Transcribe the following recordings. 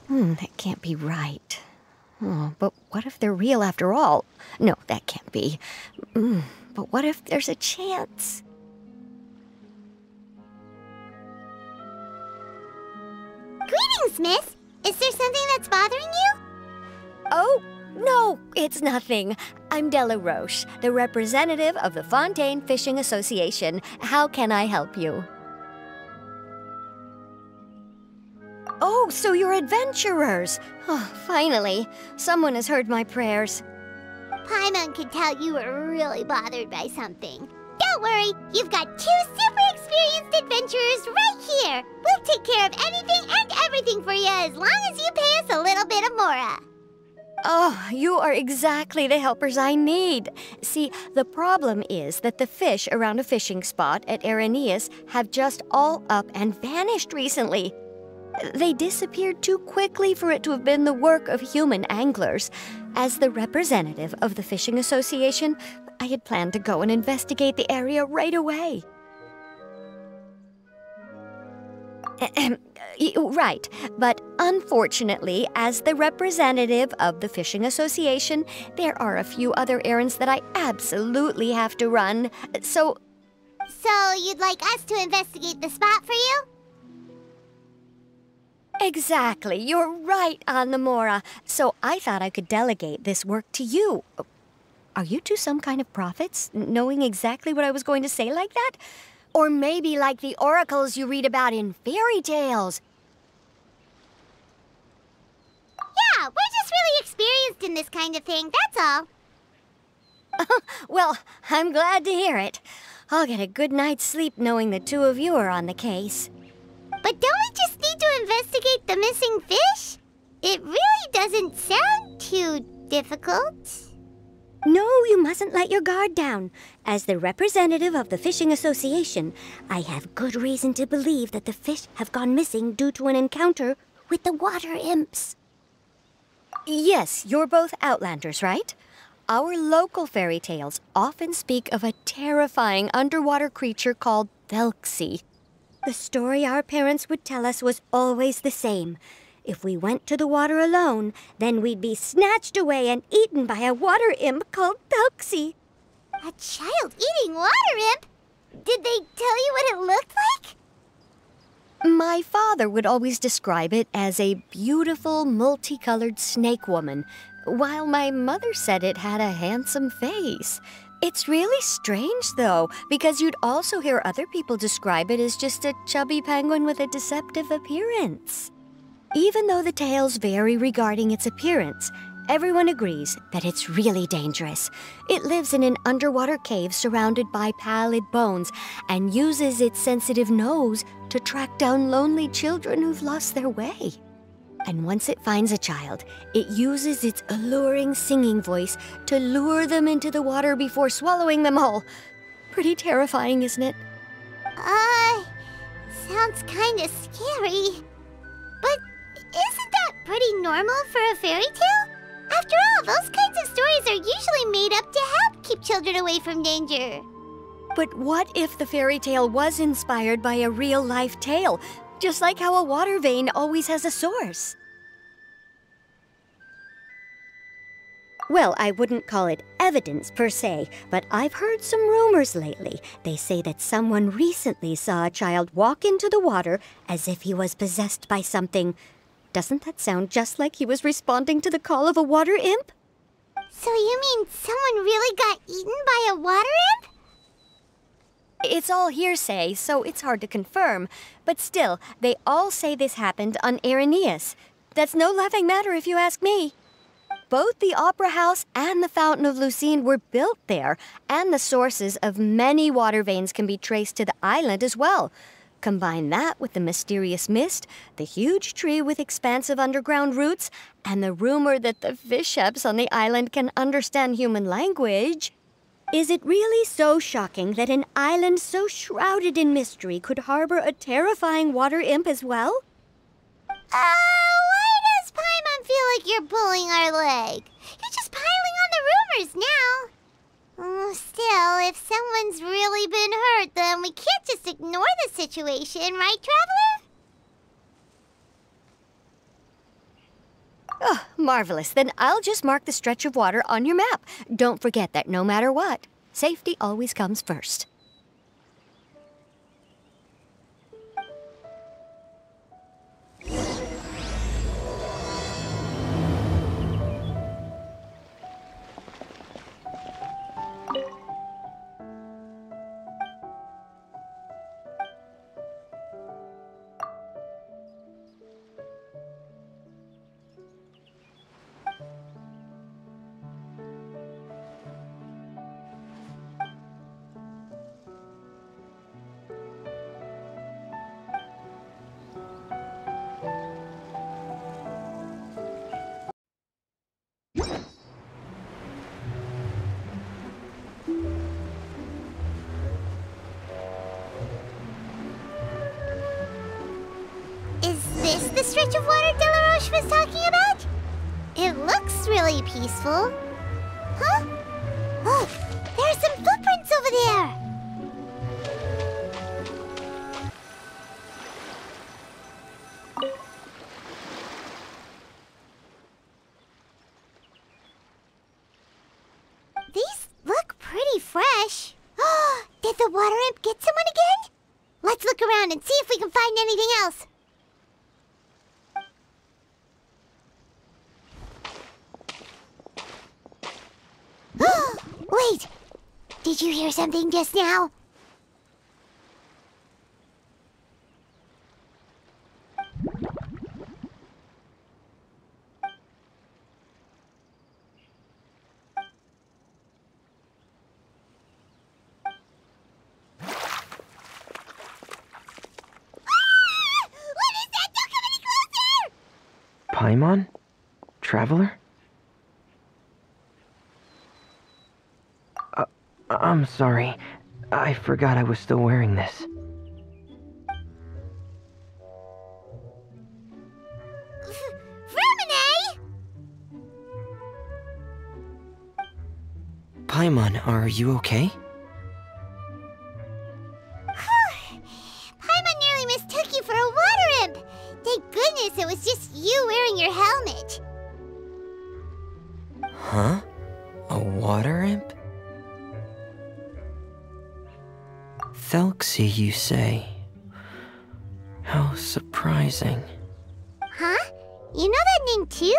That can't be right. Oh, but what if they're real after all? No, that can't be. But what if there's a chance? Greetings, miss! Is there something that's bothering you? Oh, no, it's nothing. I'm Della Roche, the representative of the Fontaine Fishing Association. How can I help you? Oh, so you're adventurers. Oh, finally, someone has heard my prayers. Paimon could tell you were really bothered by something. Don't worry, you've got 2 super experienced adventurers right here. We'll take care of anything and everything for you as long as you pay us a little bit of mora. Oh, you are exactly the helpers I need. See, the problem is that the fish around a fishing spot at Araneus have just all up and vanished recently. They disappeared too quickly for it to have been the work of human anglers. As the representative of the Fishing Association, I had planned to go and investigate the area right away. Right, but unfortunately, as the representative of the Fishing Association, there are a few other errands that I absolutely have to run, so... So you'd like us to investigate the spot for you? Exactly, you're right on the mora. So I thought I could delegate this work to you. Are you two some kind of prophets, knowing exactly what I was going to say like that? Or maybe like the oracles you read about in fairy tales? Yeah, we're just really experienced in this kind of thing, that's all. Well, I'm glad to hear it. I'll get a good night's sleep knowing the two of you are on the case. But don't we just need to investigate the missing fish? It really doesn't sound too difficult. No, you mustn't let your guard down. As the representative of the Fishing Association, I have good reason to believe that the fish have gone missing due to an encounter with the water imps. Yes, you're both Outlanders, right? Our local fairy tales often speak of a terrifying underwater creature called Thelxie. The story our parents would tell us was always the same. If we went to the water alone, then we'd be snatched away and eaten by a water imp called Thelxie. A child eating water imp? Did they tell you what it looked like? My father would always describe it as a beautiful, multicolored snake woman, while my mother said it had a handsome face. It's really strange, though, because you'd also hear other people describe it as just a chubby penguin with a deceptive appearance. Even though the tales vary regarding its appearance, everyone agrees that it's really dangerous. It lives in an underwater cave surrounded by pallid bones and uses its sensitive nose to track down lonely children who've lost their way. And once it finds a child, it uses its alluring singing voice to lure them into the water before swallowing them all. Pretty terrifying, isn't it? Sounds kinda scary. But isn't that pretty normal for a fairy tale? After all, those kinds of stories are usually made up to help keep children away from danger. But what if the fairy tale was inspired by a real-life tale? Just like how a water vein always has a source. Well, I wouldn't call it evidence per se, but I've heard some rumors lately. They say that someone recently saw a child walk into the water as if he was possessed by something. Doesn't that sound just like he was responding to the call of a water imp? So you mean someone really got eaten by a water imp? It's all hearsay, so it's hard to confirm. But still, they all say this happened on Araneus. That's no laughing matter if you ask me. Both the Opera House and the Fountain of Lucine were built there, and the sources of many water veins can be traced to the island as well. Combine that with the mysterious mist, the huge tree with expansive underground roots, and the rumor that the fish ships on the island can understand human language. Is it really so shocking that an island so shrouded in mystery could harbor a terrifying water imp as well? Why does Paimon feel like you're pulling our leg? You're just piling on the rumors now. Still, if someone's really been hurt, then we can't just ignore the situation, right, Traveler? Oh, marvelous. Then I'll just mark the stretch of water on your map. Don't forget that no matter what, safety always comes first. Is this the stretch of water Delaroche was talking about? It looks really peaceful. Huh? Look, there are some footprints over there. These look pretty fresh. Did the water imp get someone again? Let's look around and see if we can find anything else. Wait! Did you hear something just now? What is that? Don't come any closer! Paimon? Traveler? I'm sorry. I forgot I was still wearing this. Vermine! Paimon, are you okay? Paimon nearly mistook you for a water imp. Thank goodness it was just you wearing your helmet. Huh? A water imp? Thelxie, you say? How surprising. Huh? You know that name too?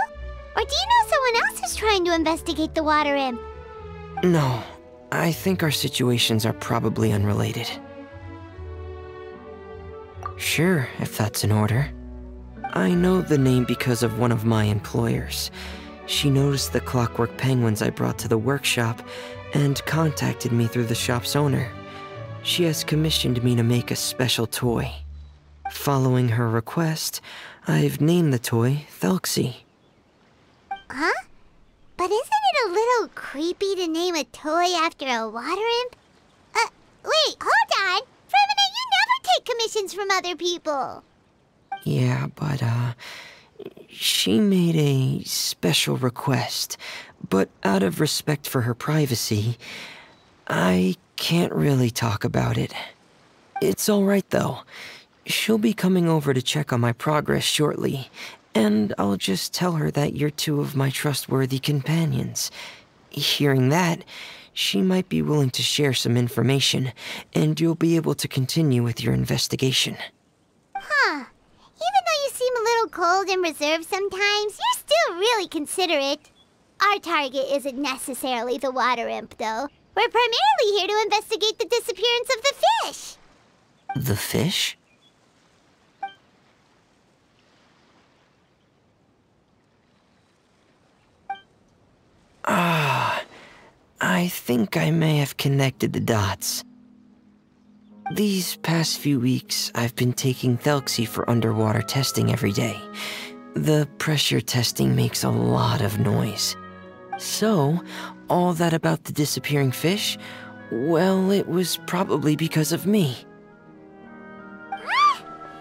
Or do you know someone else who's trying to investigate the water imp? No, I think our situations are probably unrelated. Sure, if that's in order. I know the name because of one of my employers. She noticed the clockwork penguins I brought to the workshop and contacted me through the shop's owner. She has commissioned me to make a special toy. Following her request, I've named the toy Thelxie. Huh? But isn't it a little creepy to name a toy after a water imp? Wait, hold on! Vermine, you never take commissions from other people! Yeah, but, she made a special request, but out of respect for her privacy, I can't really talk about it. It's alright though. She'll be coming over to check on my progress shortly, and I'll just tell her that you're two of my trustworthy companions. Hearing that, she might be willing to share some information, and you'll be able to continue with your investigation. Huh. Even though you seem a little cold and reserved sometimes, you're still really considerate. Our target isn't necessarily the water imp, though. We're primarily here to investigate the disappearance of the fish. The fish? I think I may have connected the dots. These past few weeks, I've been taking Thelxie for underwater testing every day. The pressure testing makes a lot of noise. So, all that about the disappearing fish? Well, it was probably because of me.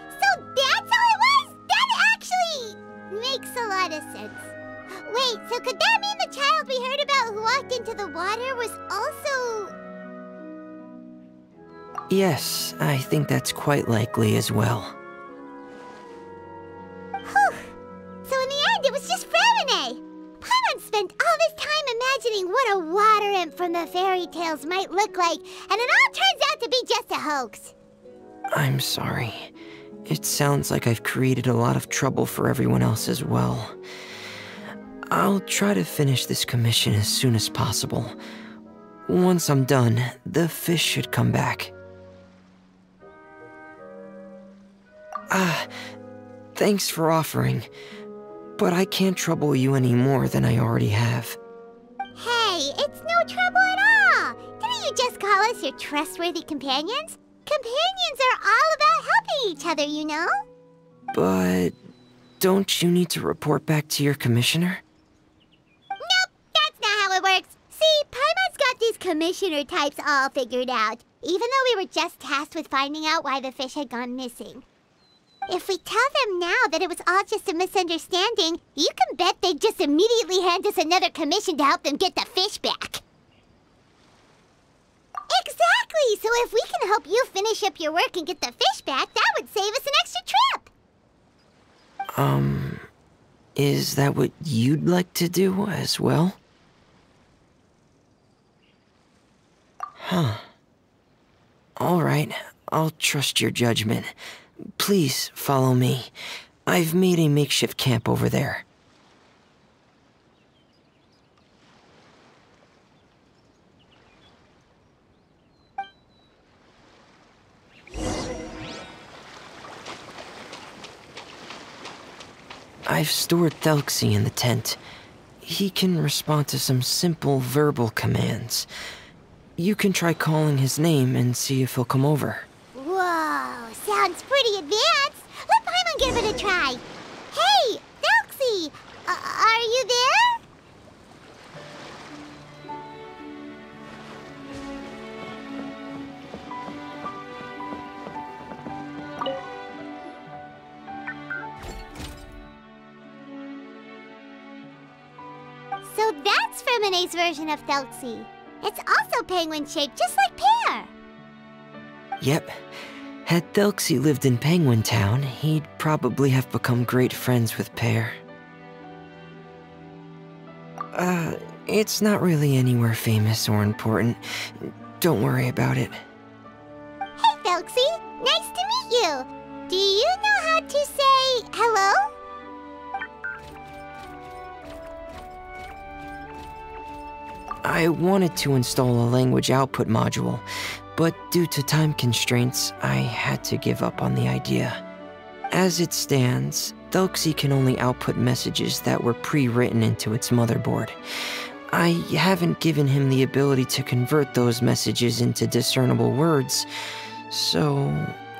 So that's how it was? That actually makes a lot of sense. Wait, so could that mean the child we heard about who walked into the water was also... Yes, I think that's quite likely as well. Whew. So in the end, it was just Fremine. Paimon spent all this time imagining what a water imp from the fairy tales might look like, and it all turns out to be just a hoax. I'm sorry. It sounds like I've created a lot of trouble for everyone else as well. I'll try to finish this commission as soon as possible. Once I'm done, the fish should come back. Thanks for offering, but I can't trouble you any more than I already have. Hey, it's no trouble at all. Didn't you just call us your trustworthy companions? Companions are all about helping each other, you know? But don't you need to report back to your commissioner? Nope, that's not how it works. See, Paimon's got these commissioner types all figured out, even though we were just tasked with finding out why the fish had gone missing. If we tell them now that it was all just a misunderstanding, you can bet they'd just immediately hand us another commission to help them get the fish back. Exactly! So if we can help you finish up your work and get the fish back, that would save us an extra trip! Is that what you'd like to do as well? Huh. All right, I'll trust your judgment. Please follow me. I've made a makeshift camp over there. I've stored Thelxie in the tent. He can respond to some simple verbal commands. You can try calling his name and see if he'll come over. Whoa, sounds pretty advanced. Let Paimon give it a try. Hey, Thelxie, are you there? So that's Fremine's version of Thelxie. It's also penguin-shaped, just like Pear. Yep. Had Thelxie lived in Penguin Town, he'd probably have become great friends with Pear. It's not really anywhere famous or important. Don't worry about it. Hey, Thelxie. Nice to meet you. Do you know how to say hello? I wanted to install a language output module, but due to time constraints, I had to give up on the idea. As it stands, Thelxie can only output messages that were pre-written into its motherboard. I haven't given him the ability to convert those messages into discernible words, so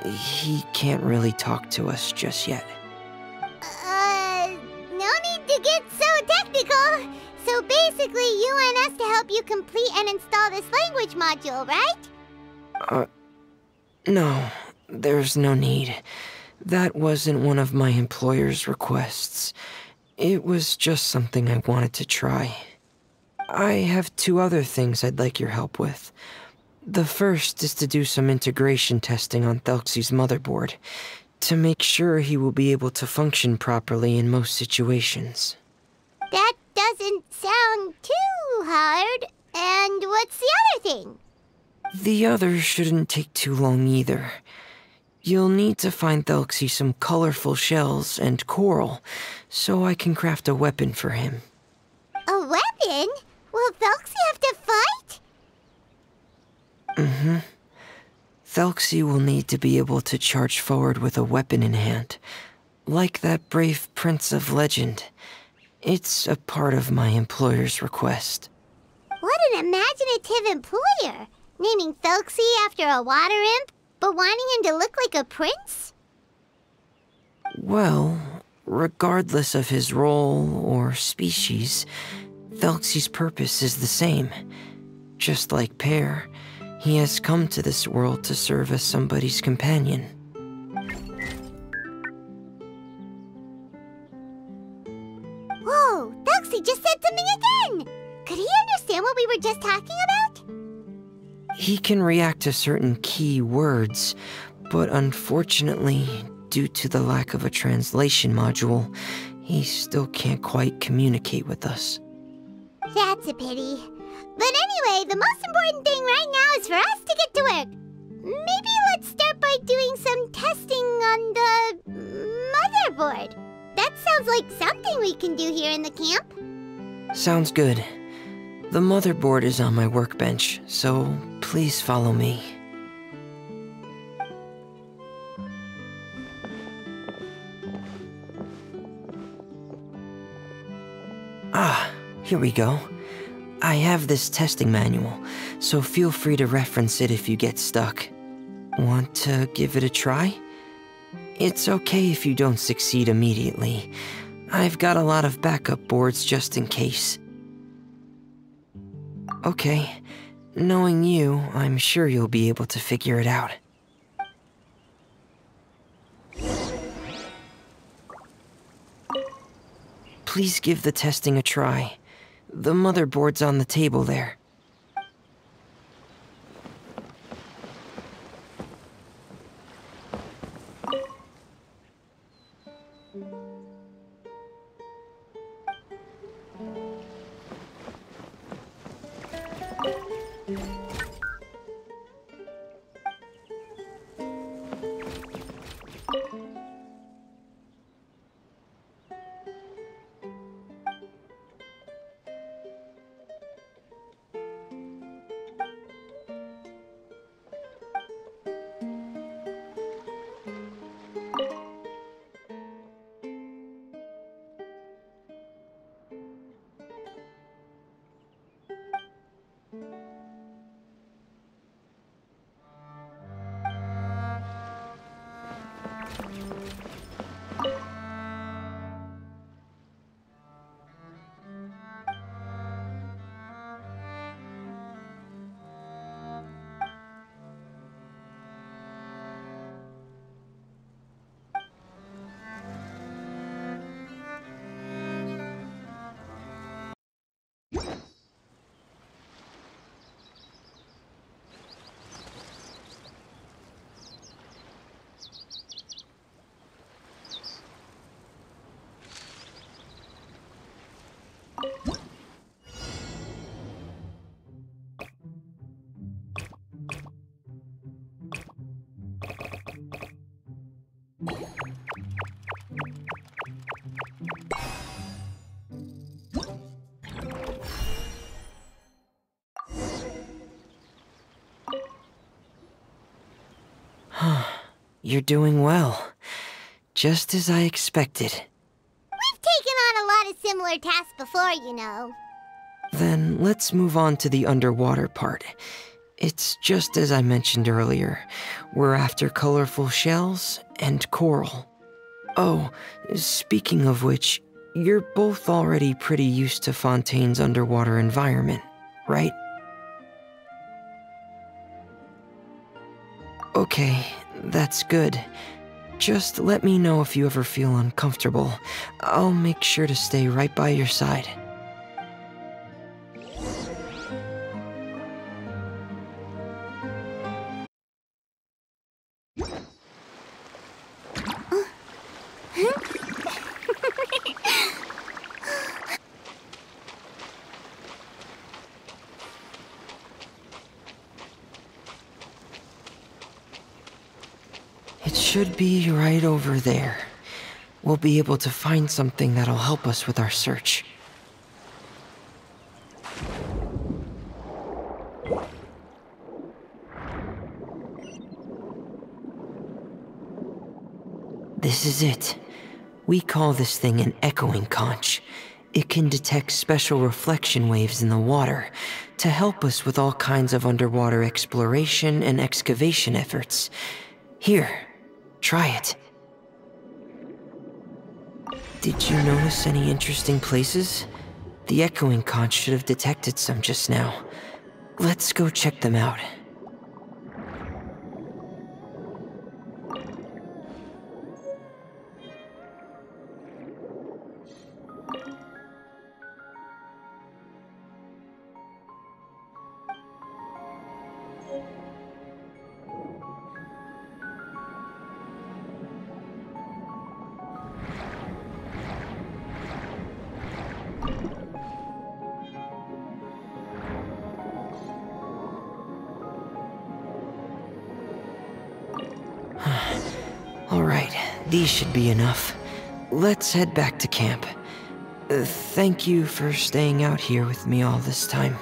he can't really talk to us just yet. No need to get so technical. So basically, you want us to help you complete and install this language module, right? No, there's no need. That wasn't one of my employer's requests. It was just something I wanted to try. I have 2 other things I'd like your help with. The first is to do some integration testing on Thelxie's motherboard, to make sure he will be able to function properly in most situations. That doesn't sound too hard. And what's the other thing? The other shouldn't take too long either. You'll need to find Thelxie some colorful shells and coral, so I can craft a weapon for him. A weapon? Will Thelxie have to fight? Mm-hmm. Thelxie will need to be able to charge forward with a weapon in hand, like that brave prince of legend. It's a part of my employer's request. What an imaginative employer! Naming Thelxie after a water imp? but wanting him to look like a prince? Well, regardless of his role or species, Thelxie's purpose is the same. Just like Pear, he has come to this world to serve as somebody's companion. Whoa, Thelxie just said something again! Could he understand what we were just talking about? He can react to certain key words, but unfortunately, due to the lack of a translation module, he still can't quite communicate with us. That's a pity. But anyway, the most important thing right now is for us to get to work. Maybe let's start by doing some testing on the motherboard. That sounds like something we can do here in the camp. Sounds good. The motherboard is on my workbench, so please follow me. Ah, here we go. I have this testing manual, so feel free to reference it if you get stuck. Want to give it a try? It's okay if you don't succeed immediately. I've got a lot of backup boards just in case. Okay, knowing you, I'm sure you'll be able to figure it out. Please give the testing a try. The motherboard's on the table there. You're doing well. Just as I expected. We've taken on a lot of similar tasks before, you know. Then let's move on to the underwater part. It's just as I mentioned earlier. We're after colorful shells and coral. Oh, speaking of which, you're both already pretty used to Fontaine's underwater environment, right? Okay, that's good. Just let me know if you ever feel uncomfortable. I'll make sure to stay right by your side. It should be right over there. We'll be able to find something that'll help us with our search. This is it. We call this thing an echoing conch. It can detect special reflection waves in the water, to help us with all kinds of underwater exploration and excavation efforts. Here, try it. Did you notice any interesting places? The echoing conch should have detected some just now. Let's go check them out. Alright, these should be enough. Let's head back to camp. Thank you for staying out here with me all this time.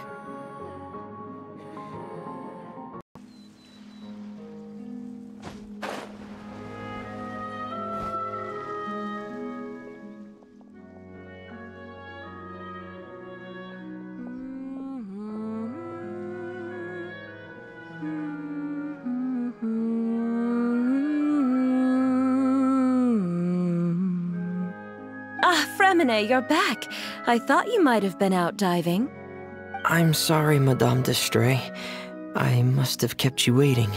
Fremine, you're back. I thought you might have been out diving. I'm sorry, Madame d'Estray. I must have kept you waiting.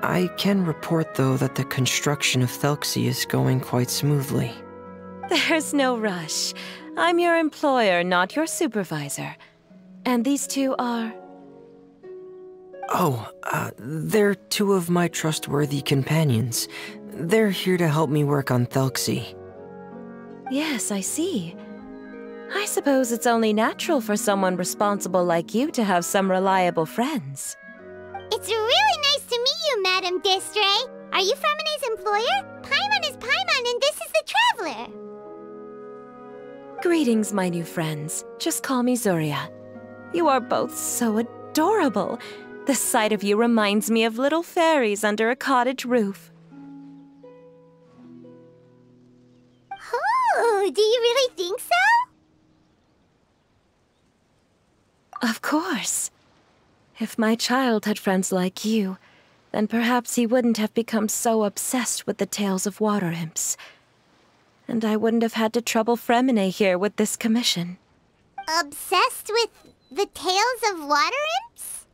I can report, though, that the construction of Thelxie is going quite smoothly. There's no rush. I'm your employer, not your supervisor. And these two are... Oh, they're two of my trustworthy companions. They're here to help me work on Thelxie. Yes, I see. I suppose it's only natural for someone responsible like you to have some reliable friends. It's really nice to meet you, Madame d'Estray. Are you Fremine's employer? Paimon is Paimon, and this is the Traveler. Greetings, my new friends. Just call me Zuria. You are both so adorable. The sight of you reminds me of little fairies under a cottage roof. Oh, do you really think so? Of course. If my child had friends like you, then perhaps he wouldn't have become so obsessed with the tales of water imps. And I wouldn't have had to trouble Fremine here with this commission. Obsessed with the tales of water imps?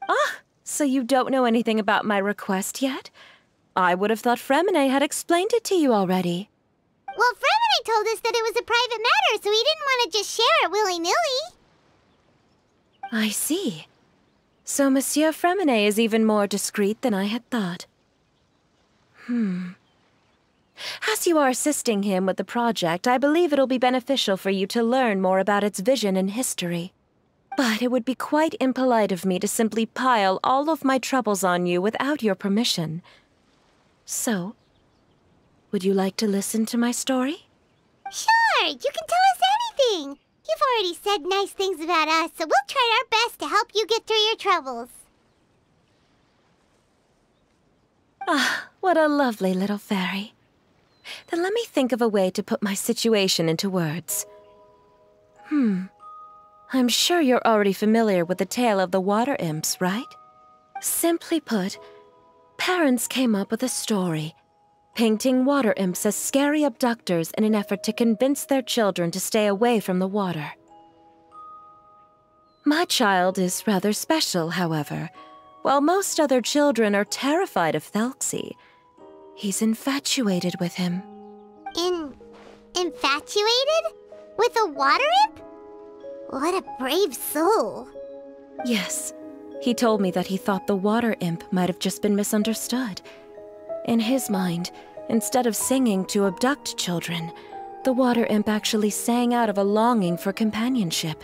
Ah, so you don't know anything about my request yet? I would have thought Fremine had explained it to you already. Well, Fremine told us that it was a private matter, so he didn't want to just share it willy-nilly. I see. So Monsieur Fremine is even more discreet than I had thought. As you are assisting him with the project, I believe it'll be beneficial for you to learn more about its vision and history. But it would be quite impolite of me to simply pile all of my troubles on you without your permission. So, would you like to listen to my story? Sure, you can tell us anything. You've already said nice things about us, so we'll try our best to help you get through your troubles. Ah, what a lovely little fairy. Then let me think of a way to put my situation into words. I'm sure you're already familiar with the tale of the water imps, right? Simply put, parents came up with a story, painting water imps as scary abductors in an effort to convince their children to stay away from the water. My child is rather special, however. While most other children are terrified of Thelxie, he's infatuated with him. Infatuated? With a water imp? What a brave soul. Yes, he told me that he thought the water imp might have just been misunderstood. In his mind, instead of singing to abduct children, the water imp actually sang out of a longing for companionship.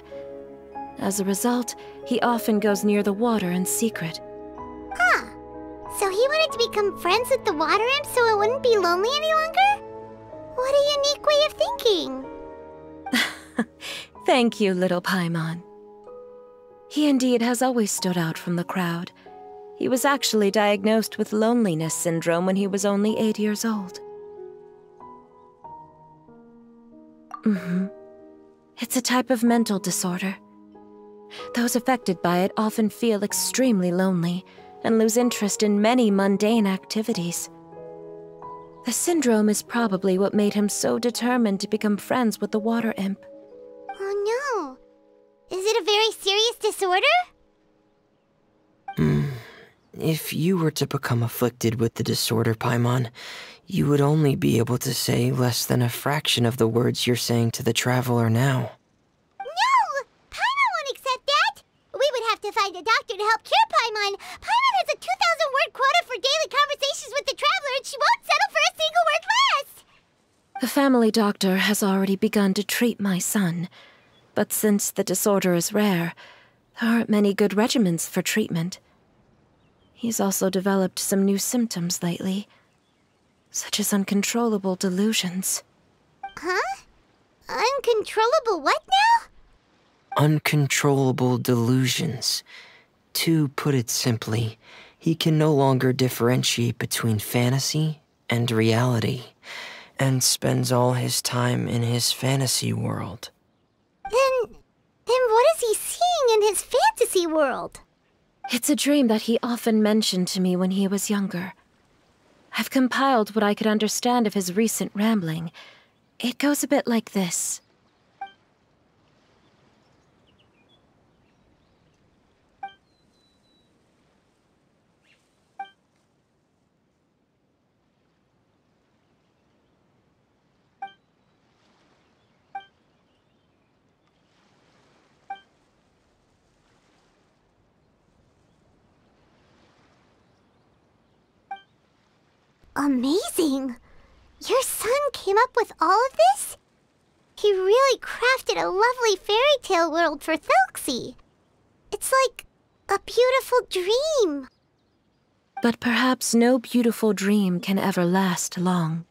As a result, he often goes near the water in secret. Huh. So he wanted to become friends with the water imp so it wouldn't be lonely any longer? What a unique way of thinking. Thank you, little Paimon. He indeed has always stood out from the crowd. He was actually diagnosed with loneliness syndrome when he was only 8 years old. It's a type of mental disorder. Those affected by it often feel extremely lonely and lose interest in many mundane activities. The syndrome is probably what made him so determined to become friends with the water imp. Oh no. Is it a very serious disorder? If you were to become afflicted with the disorder, Paimon, you would only be able to say less than a fraction of the words you're saying to the traveler now. No! Paimon won't accept that! We would have to find a doctor to help cure Paimon. Paimon has a 2,000-word quota for daily conversations with the traveler, and she won't settle for a single word less! The family doctor has already begun to treat my son, but since the disorder is rare, there aren't many good regimens for treatment. He's also developed some new symptoms lately, such as uncontrollable delusions. Huh? Uncontrollable what now? Uncontrollable delusions. To put it simply, he can no longer differentiate between fantasy and reality, and spends all his time in his fantasy world. Then what is he seeing in his fantasy world? It's a dream that he often mentioned to me when he was younger. I've compiled what I could understand of his recent rambling. It goes a bit like this. Amazing! Your son came up with all of this? He really crafted a lovely fairy tale world for Thelxie. It's like a beautiful dream. But perhaps no beautiful dream can ever last long.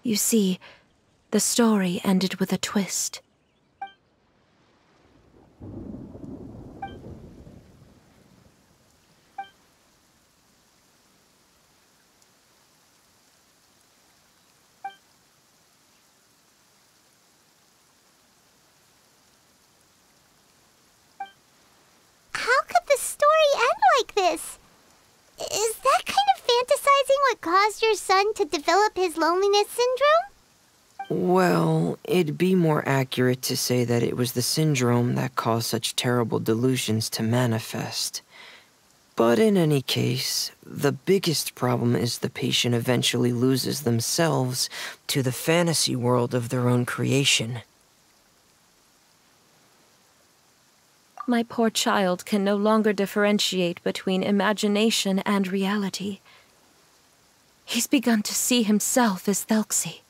You see, the story ended with a twist. How could the story end like this? Is that kind of fantasizing what caused your son to develop his loneliness syndrome? Well, it'd be more accurate to say that it was the syndrome that caused such terrible delusions to manifest. But in any case, the biggest problem is the patient eventually loses themselves to the fantasy world of their own creation. My poor child can no longer differentiate between imagination and reality. He's begun to see himself as Thelxie.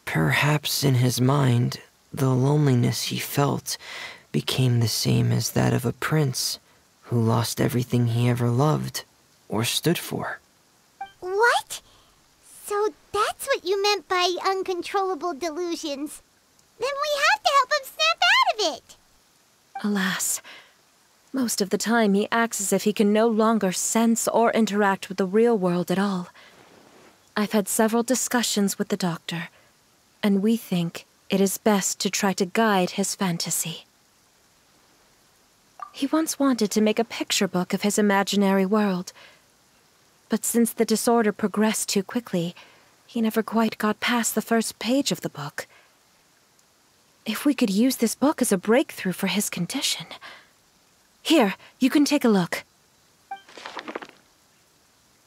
Perhaps in his mind, the loneliness he felt became the same as that of a prince who lost everything he ever loved or stood for. What? So that's what you meant by uncontrollable delusions. Then we have to help him snap out of it. Alas, most of the time he acts as if he can no longer sense or interact with the real world at all. I've had several discussions with the doctor, and we think it is best to try to guide his fantasy. He once wanted to make a picture book of his imaginary world, but since the disorder progressed too quickly, he never quite got past the first page of the book. If we could use this book as a breakthrough for his condition. Here, you can take a look.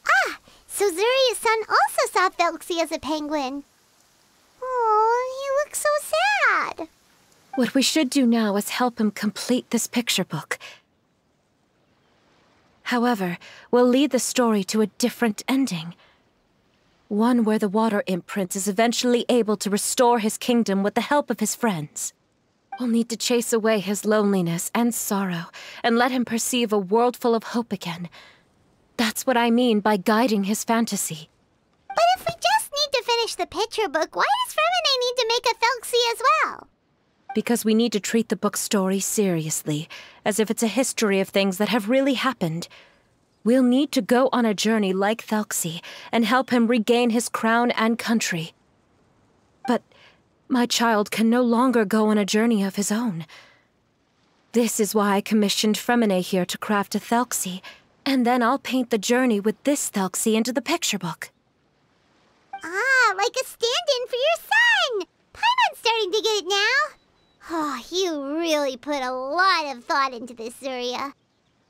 Ah, so Zuria's son also saw Thelxie as a penguin. Oh, he looks so sad. What we should do now is help him complete this picture book. However, we'll lead the story to a different ending. One where the Water Imp Prince is eventually able to restore his kingdom with the help of his friends. We'll need to chase away his loneliness and sorrow, and let him perceive a world full of hope again. That's what I mean by guiding his fantasy. But if we just need to finish the picture book, why does Fremine need to make a Thelxie as well? Because we need to treat the book's story seriously, as if it's a history of things that have really happened. We'll need to go on a journey like Thelxie and help him regain his crown and country. But my child can no longer go on a journey of his own. This is why I commissioned Fremine here to craft a Thelxie, and then I'll paint the journey with this Thelxie into the picture book. Ah, like a stand-in for your son! Paimon's starting to get it now. Oh, you really put a lot of thought into this, Zuria.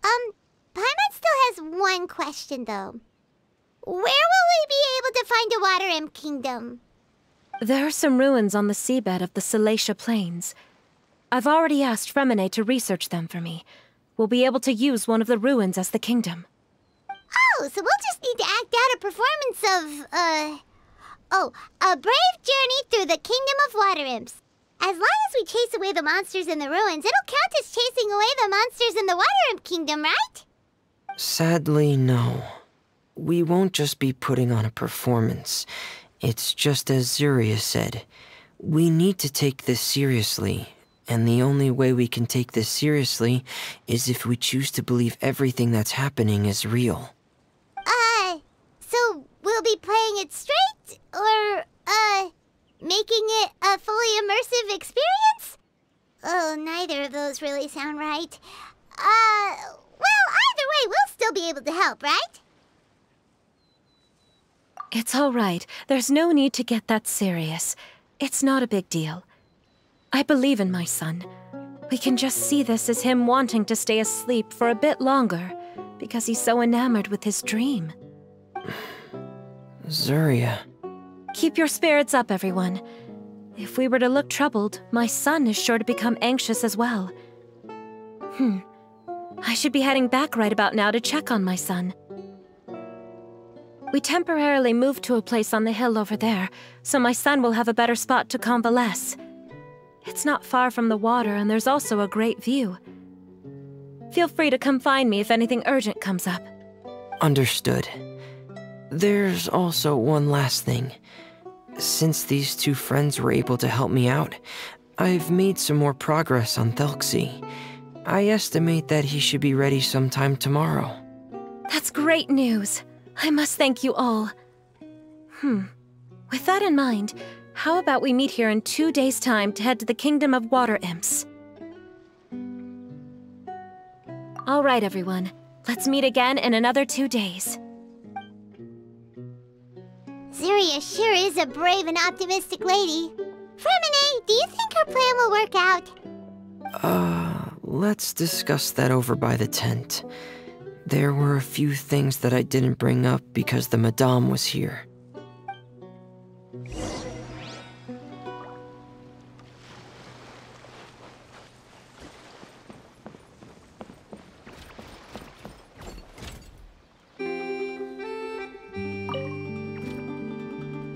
Paimon still has one question, though. Where will we be able to find a Water Imp Kingdom? There are some ruins on the seabed of the Thelxie Plains. I've already asked Fremine to research them for me. We'll be able to use one of the ruins as the kingdom. Oh, so we'll just need to act out a performance of, a brave journey through the Kingdom of Water Imps. As long as we chase away the monsters in the ruins, it'll count as chasing away the monsters in the Water Imp Kingdom, right? Sadly, no. We won't just be putting on a performance. It's just as Zuria said. We need to take this seriously, and the only way we can take this seriously is if we choose to believe everything that's happening is real. So we'll be playing it straight, or, making it a fully immersive experience? Oh, neither of those really sound right. Well, either way, we'll still be able to help, right? It's all right. There's no need to get that serious. It's not a big deal. I believe in my son. We can just see this as him wanting to stay asleep for a bit longer, because he's so enamored with his dream. Zuria. Keep your spirits up, everyone. If we were to look troubled, my son is sure to become anxious as well. I should be heading back right about now to check on my son. We temporarily moved to a place on the hill over there, so my son will have a better spot to convalesce. It's not far from the water, and there's also a great view. Feel free to come find me if anything urgent comes up. Understood. There's also one last thing. Since these two friends were able to help me out, I've made some more progress on Thelxie. I estimate that he should be ready sometime tomorrow. That's great news. I must thank you all. With that in mind, how about we meet here in 2 days' time to head to the Kingdom of Water Imps? All right, everyone. Let's meet again in another 2 days. Zuria sure is a brave and optimistic lady. Fremine, do you think her plan will work out? Let's discuss that over by the tent. There were a few things that I didn't bring up because the Madame was here.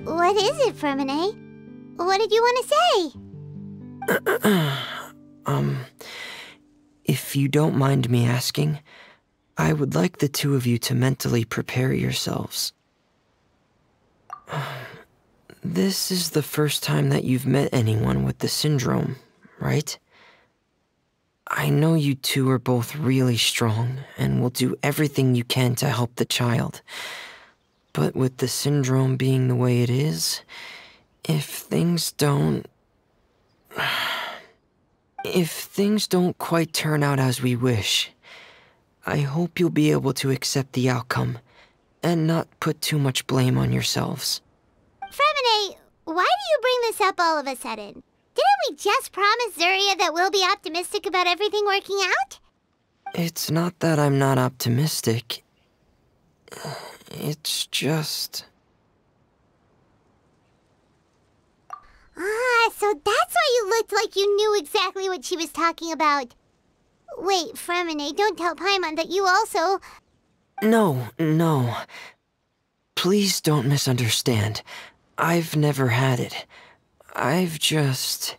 What is it, Fremine? What did you want to say? If you don't mind me asking, I would like the two of you to mentally prepare yourselves. This is the first time that you've met anyone with the syndrome, right? I know you two are both really strong and will do everything you can to help the child. But with the syndrome being the way it is, if things don't quite turn out as we wish, I hope you'll be able to accept the outcome and not put too much blame on yourselves. Fremine, why do you bring this up all of a sudden? Didn't we just promise Zuria that we'll be optimistic about everything working out? It's not that I'm not optimistic. It's just... So that's why you looked like you knew exactly what she was talking about. Wait, Fremine, don't tell Paimon that you also... No. Please don't misunderstand. I've never had it. I've just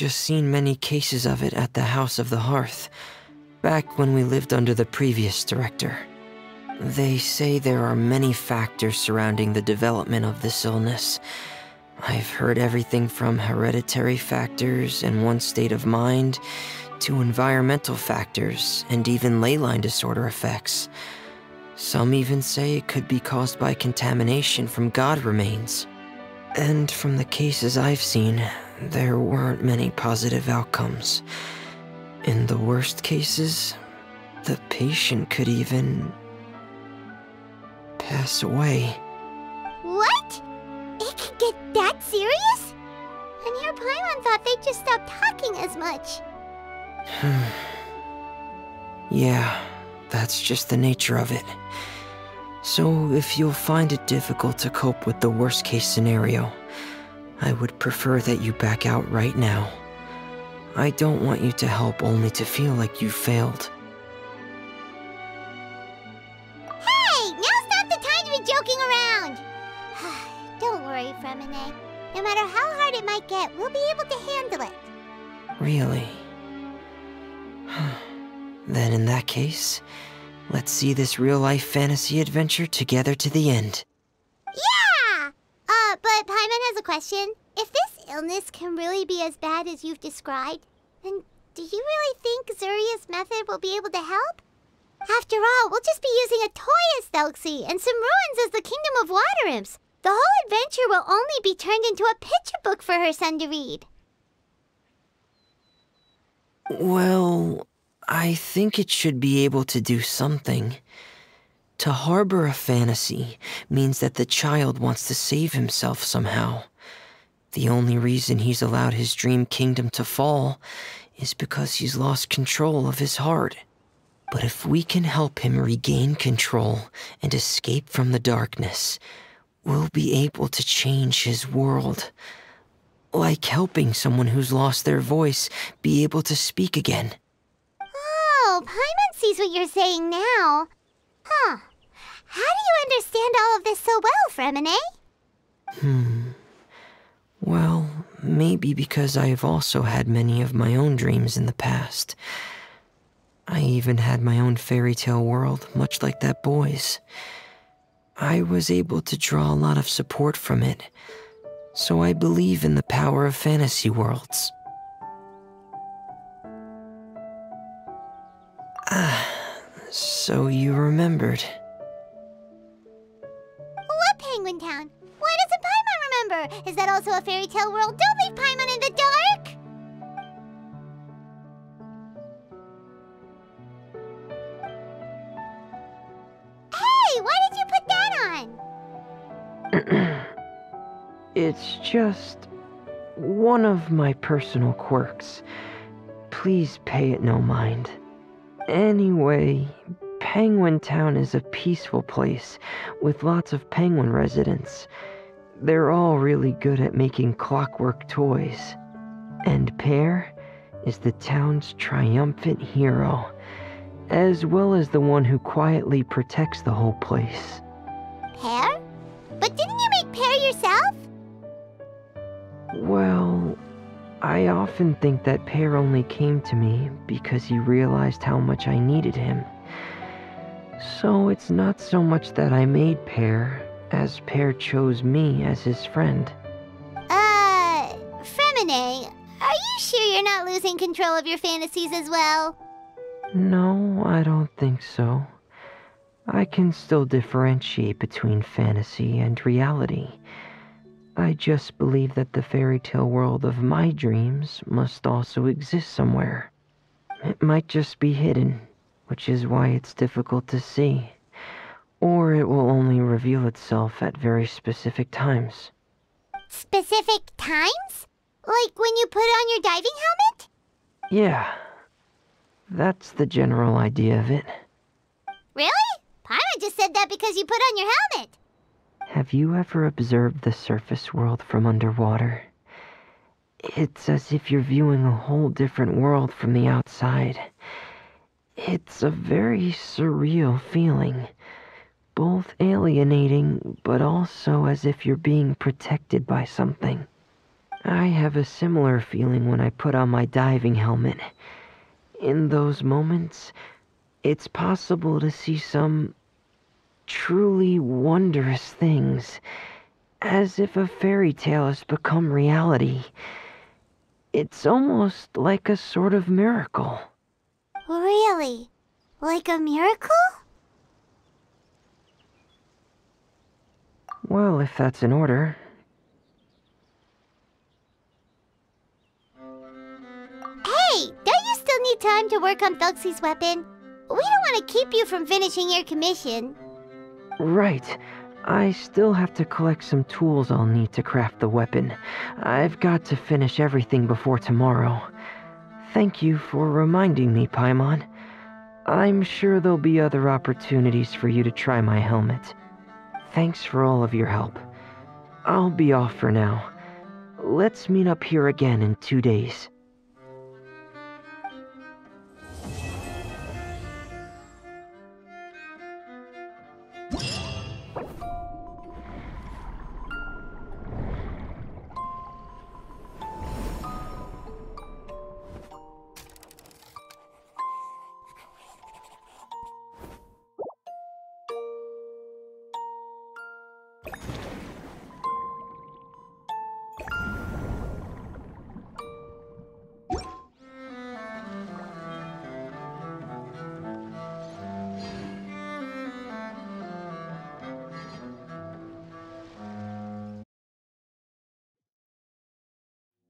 seen many cases of it at the House of the Hearth, back when we lived under the previous director. They say there are many factors surrounding the development of this illness. I've heard everything from hereditary factors and one's state of mind, to environmental factors and even ley line disorder effects. Some even say it could be caused by contamination from god remains. And from the cases I've seen, there weren't many positive outcomes. In the worst cases, the patient could even pass away. What? It could get that serious? And your Paimon thought they'd just stop talking as much. Yeah, that's just the nature of it. So if you'll find it difficult to cope with the worst case scenario, I would prefer that you back out right now. I don't want you to help only to feel like you failed. Hey, now's not the time to be joking around. Don't worry, Fremine. No matter how hard it might get, we'll be able to handle it. Really? Then in that case, let's see this real-life fantasy adventure together to the end. Yeah! But Paimon has a question. If this illness can really be as bad as you've described, then do you really think Zuria's method will be able to help? After all, we'll just be using a toy as Thelxie and some ruins as the Kingdom of Water Imps. The whole adventure will only be turned into a picture book for her son to read. Well, I think it should be able to do something. To harbor a fantasy means that the child wants to save himself somehow. The only reason he's allowed his dream kingdom to fall is because he's lost control of his heart. But if we can help him regain control and escape from the darkness, we'll be able to change his world. Like helping someone who's lost their voice be able to speak again. Oh, Paimon sees what you're saying now. Huh. How do you understand all of this so well, Fremine? Well, maybe because I've also had many of my own dreams in the past. I even had my own fairy tale world, much like that boy's. I was able to draw a lot of support from it, so I believe in the power of fantasy worlds. So you remembered. What Penguin Town? Why doesn't Paimon remember? Is that also a fairy tale world? Don't leave Paimon in the dark! Hey, why did you put that on? It's just one of my personal quirks. Please pay it no mind. Anyway, Penguin Town is a peaceful place with lots of penguin residents. They're all really good at making clockwork toys. And Pear is the town's triumphant hero, as well as the one who quietly protects the whole place. Pear? But didn't you make Pear yourself? Well, I often think that Pear only came to me because he realized how much I needed him. So it's not so much that I made Pear, as Pear chose me as his friend. Fremine, are you sure you're not losing control of your fantasies as well? No, I don't think so. I can still differentiate between fantasy and reality. I just believe that the fairy tale world of my dreams must also exist somewhere. It might just be hidden, which is why it's difficult to see. Or it will only reveal itself at very specific times. Specific times? Like when you put on your diving helmet? Yeah, that's the general idea of it. Really? Paimon just said that because you put on your helmet. Have you ever observed the surface world from underwater? It's as if you're viewing a whole different world from the outside. It's a very surreal feeling, both alienating, but also as if you're being protected by something. I have a similar feeling when I put on my diving helmet. In those moments, it's possible to see some truly wondrous things, as if a fairy tale has become reality. It's almost like a sort of miracle. Really? Like a miracle? Well, if that's in order. Hey, don't you still need time to work on Thelxie's weapon. We don't want to keep you from finishing your commission. Right. I still have to collect some tools I'll need to craft the weapon. I've got to finish everything before tomorrow. Thank you for reminding me, Paimon. I'm sure there'll be other opportunities for you to try my helmet. Thanks for all of your help. I'll be off for now. Let's meet up here again in 2 days.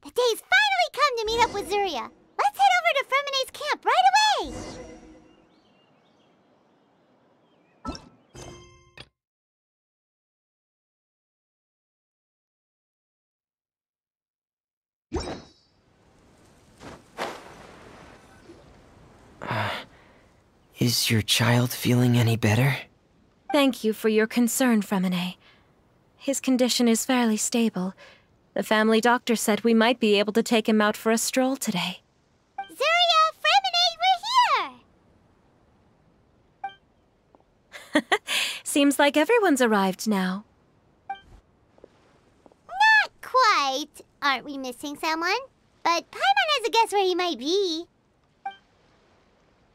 The day's finally come to meet up with Zuria. Let's head over to Fremene's camp right away! Is your child feeling any better? Thank you for your concern, Fremene. His condition is fairly stable. The family doctor said we might be able to take him out for a stroll today. Zuria, Fremene, we're here! Seems like everyone's arrived now. Not quite. Aren't we missing someone? But Paimon has a guess where he might be.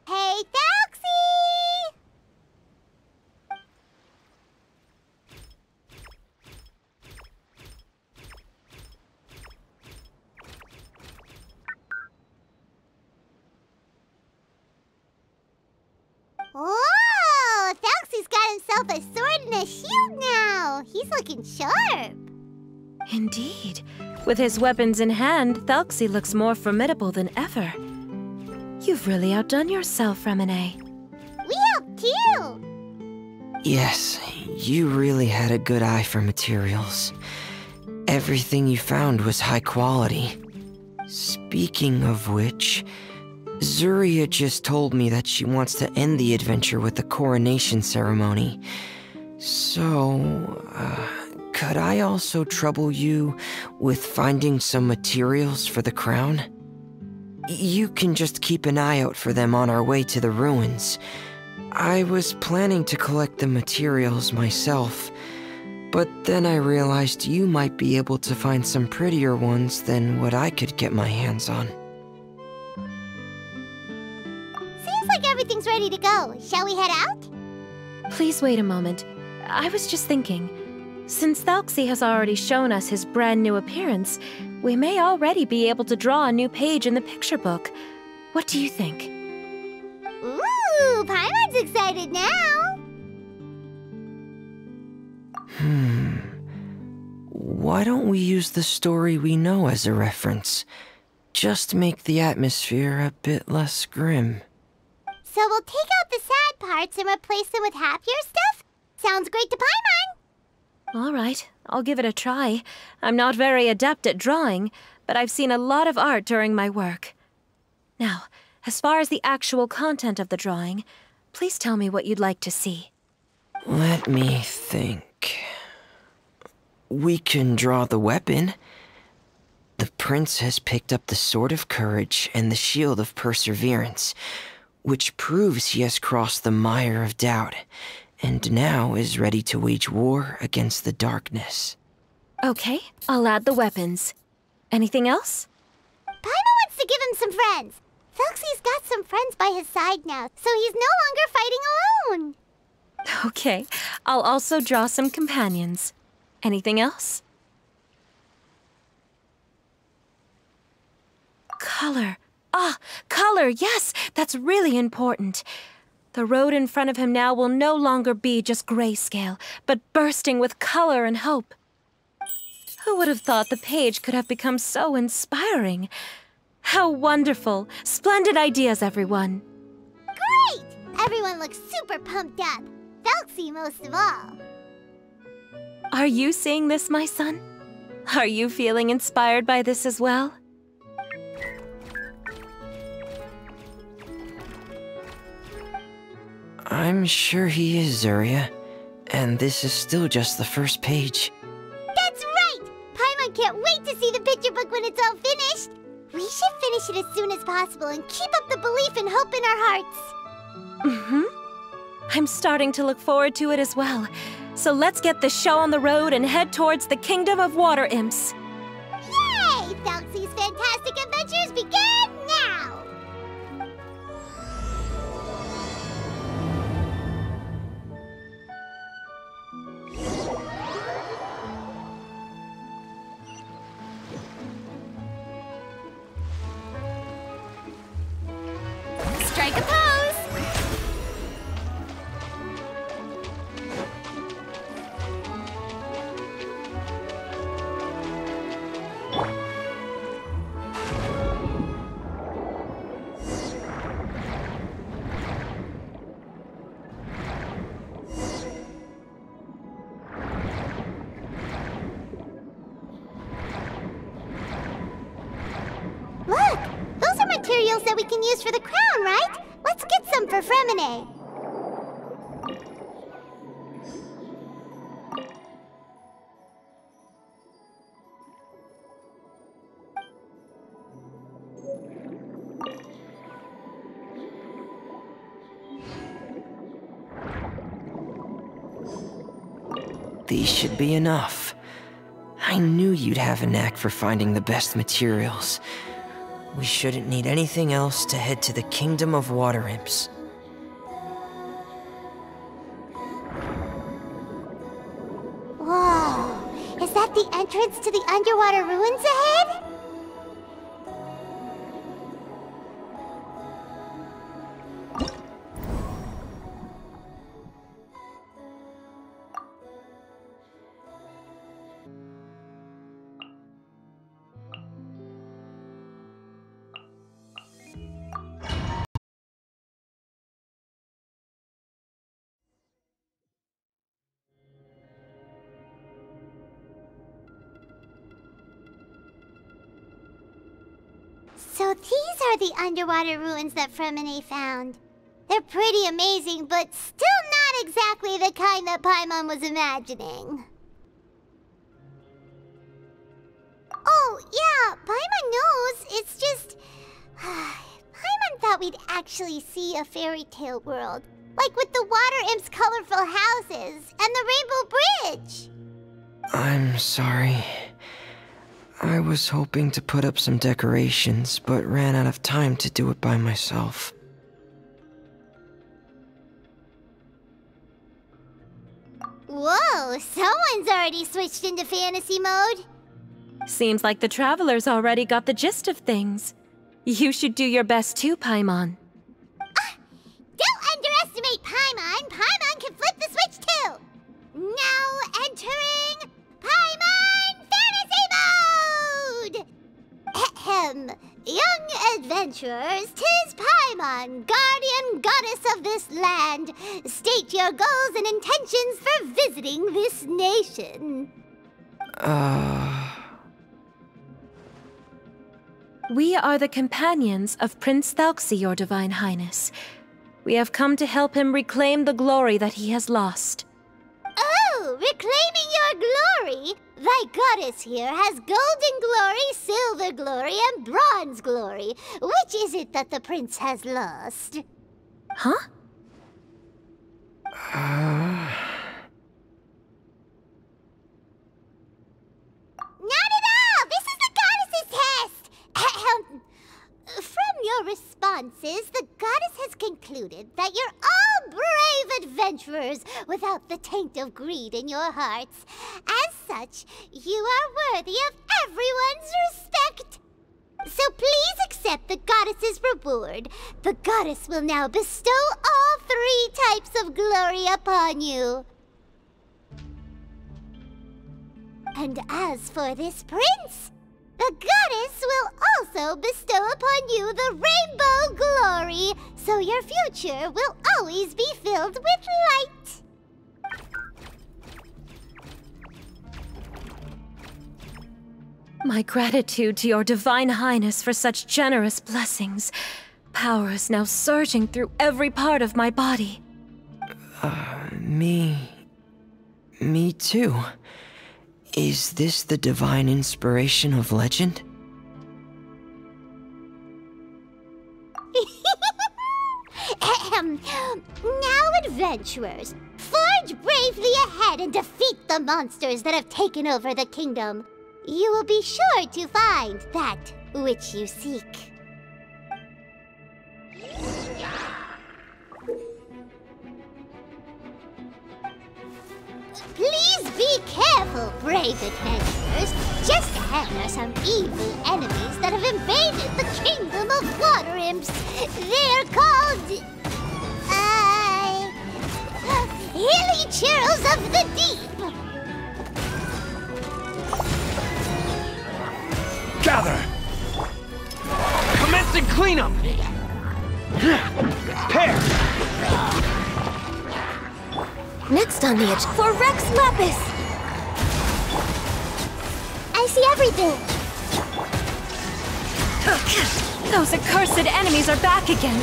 Hey, Thelxie! Whoa! Thelxie's got himself a sword and a shield now. He's looking sharp. Indeed. With his weapons in hand, Thelxie looks more formidable than ever. You've really outdone yourself, Fremene. We helped too. Yes, you really had a good eye for materials. Everything you found was high quality. Speaking of which, Zuria just told me that she wants to end the adventure with the coronation ceremony. So, could I also trouble you with finding some materials for the crown? You can just keep an eye out for them on our way to the ruins. I was planning to collect the materials myself, but then I realized you might be able to find some prettier ones than what I could get my hands on. Seems like everything's ready to go. Shall we head out? Please wait a moment. I was just thinking, since Thelxie has already shown us his brand new appearance, we may already be able to draw a new page in the picture book. What do you think? Ooh, Paimon's excited now. Why don't we use the story we know as a reference? Just make the atmosphere a bit less grim. So we'll take out the sad parts and replace them with happier stuff? Sounds great to Paimon. All right, I'll give it a try. I'm not very adept at drawing, but I've seen a lot of art during my work. Now, as far as the actual content of the drawing, please tell me what you'd like to see. Let me think. We can draw the weapon. The prince has picked up the Sword of Courage and the Shield of Perseverance, which proves he has crossed the mire of doubt, and now is ready to wage war against the darkness. Okay, I'll add the weapons. Anything else? Paimon wants to give him some friends. Thelxie's got some friends by his side now, so he's no longer fighting alone. Okay, I'll also draw some companions. Anything else? Color. Ah, color, yes, that's really important. The road in front of him now will no longer be just grayscale, but bursting with color and hope. Who would have thought the page could have become so inspiring? How wonderful! Splendid ideas, everyone! Great! Everyone looks super pumped up. Thelxie most of all. Are you seeing this, my son? Are you feeling inspired by this as well? I'm sure he is, Zuria. And this is still just the first page. That's right! Paimon can't wait to see the picture book when it's all finished. We should finish it as soon as possible and keep up the belief and hope in our hearts. Mm-hmm. I'm starting to look forward to it as well. So let's get this show on the road and head towards the Kingdom of Water Imps. Yay! Thelxie's fantastic adventures begin now! Strike a pose! Look! Those are materials that we can use for the crown, right? Let's get some for Fremine. These should be enough. I knew you'd have a knack for finding the best materials. We shouldn't need anything else to head to the Kingdom of Water Imps. Whoa! Is that the entrance to the underwater ruins ahead? So these are the underwater ruins that Fremine found. They're pretty amazing, but still not exactly the kind that Paimon was imagining. Oh, yeah, Paimon knows. It's just... Paimon thought we'd actually see a fairy tale world. Like with the Water Imp's colorful houses and the Rainbow Bridge. I'm sorry. I was hoping to put up some decorations, but ran out of time to do it by myself. Whoa, someone's already switched into fantasy mode. Seems like the travelers already got the gist of things. You should do your best too, Paimon. Don't underestimate Paimon. Paimon can flip the switch too. Now entering Paimon Fantasy Mode! Ahem. Young adventurers, 'tis Paimon, guardian goddess of this land. State your goals and intentions for visiting this nation. We are the companions of Prince Thelxie, your Divine Highness. We have come to help him reclaim the glory that he has lost. Oh, reclaiming your glory? Thy goddess here has golden glory, silver glory, and bronze glory. Which is it that the prince has lost? Huh? Not at all! This is the goddess's test! Ahem. From your responses, the goddess has concluded that you're all brave adventurers without the taint of greed in your hearts. As such, you are worthy of everyone's respect. So please accept the goddess's reward. The goddess will now bestow all 3 types of glory upon you. And as for this prince, The goddess will also bestow upon you the rainbow glory, so your future will always be filled with light. My gratitude to your divine highness for such generous blessings. Power is now surging through every part of my body. Me too. Is this the divine inspiration of legend? Now, adventurers, forge bravely ahead and defeat the monsters that have taken over the kingdom. You will be sure to find that which you seek. Please be careful, brave adventurers. Just ahead are some evil enemies that have invaded the kingdom of water imps. They're called... Hilly Churls of the Deep. Gather! Commencing cleanup! Pair! Next on the edge For Rex Lapis! I see everything! Those accursed enemies are back again.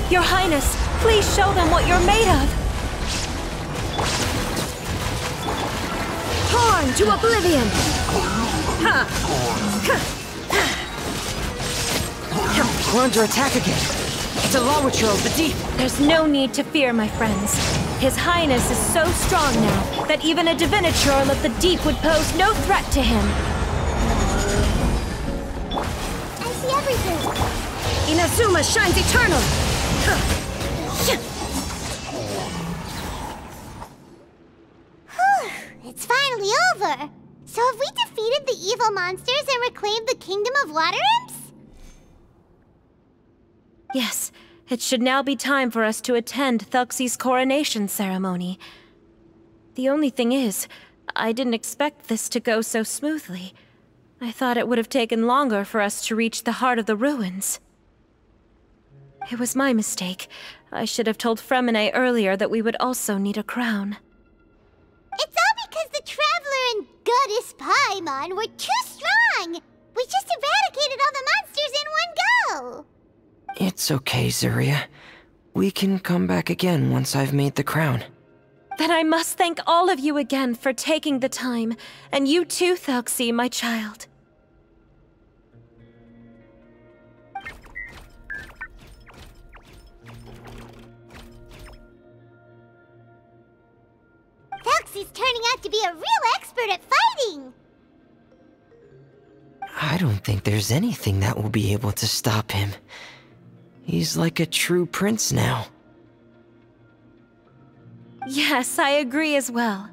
Your Highness, please show them what you're made of. Torn to oblivion! We're under attack again. It's a Lawitcher of the Deep. There's no need to fear, my friends. His Highness is so strong now that even a Divinichurl of the Deep would pose no threat to him. I see everything! Inazuma shines eternal! It's finally over! So have we defeated the evil monsters and reclaimed the kingdom of water imps? Yes, it should now be time for us to attend Thelxie's coronation ceremony. The only thing is, I didn't expect this to go so smoothly. I thought it would have taken longer for us to reach the heart of the ruins. It was my mistake. I should have told Fremine earlier that we would also need a crown. It's all because the Traveler and Goddess Paimon were too strong! We just eradicated all the monsters in one go! It's okay, Zuria. We can come back again once I've made the crown. Then I must thank all of you again for taking the time, and you too, Thelxie, my child. Thelxie's turning out to be a real expert at fighting! I don't think there's anything that will be able to stop him. He's like a true prince now. Yes, I agree as well.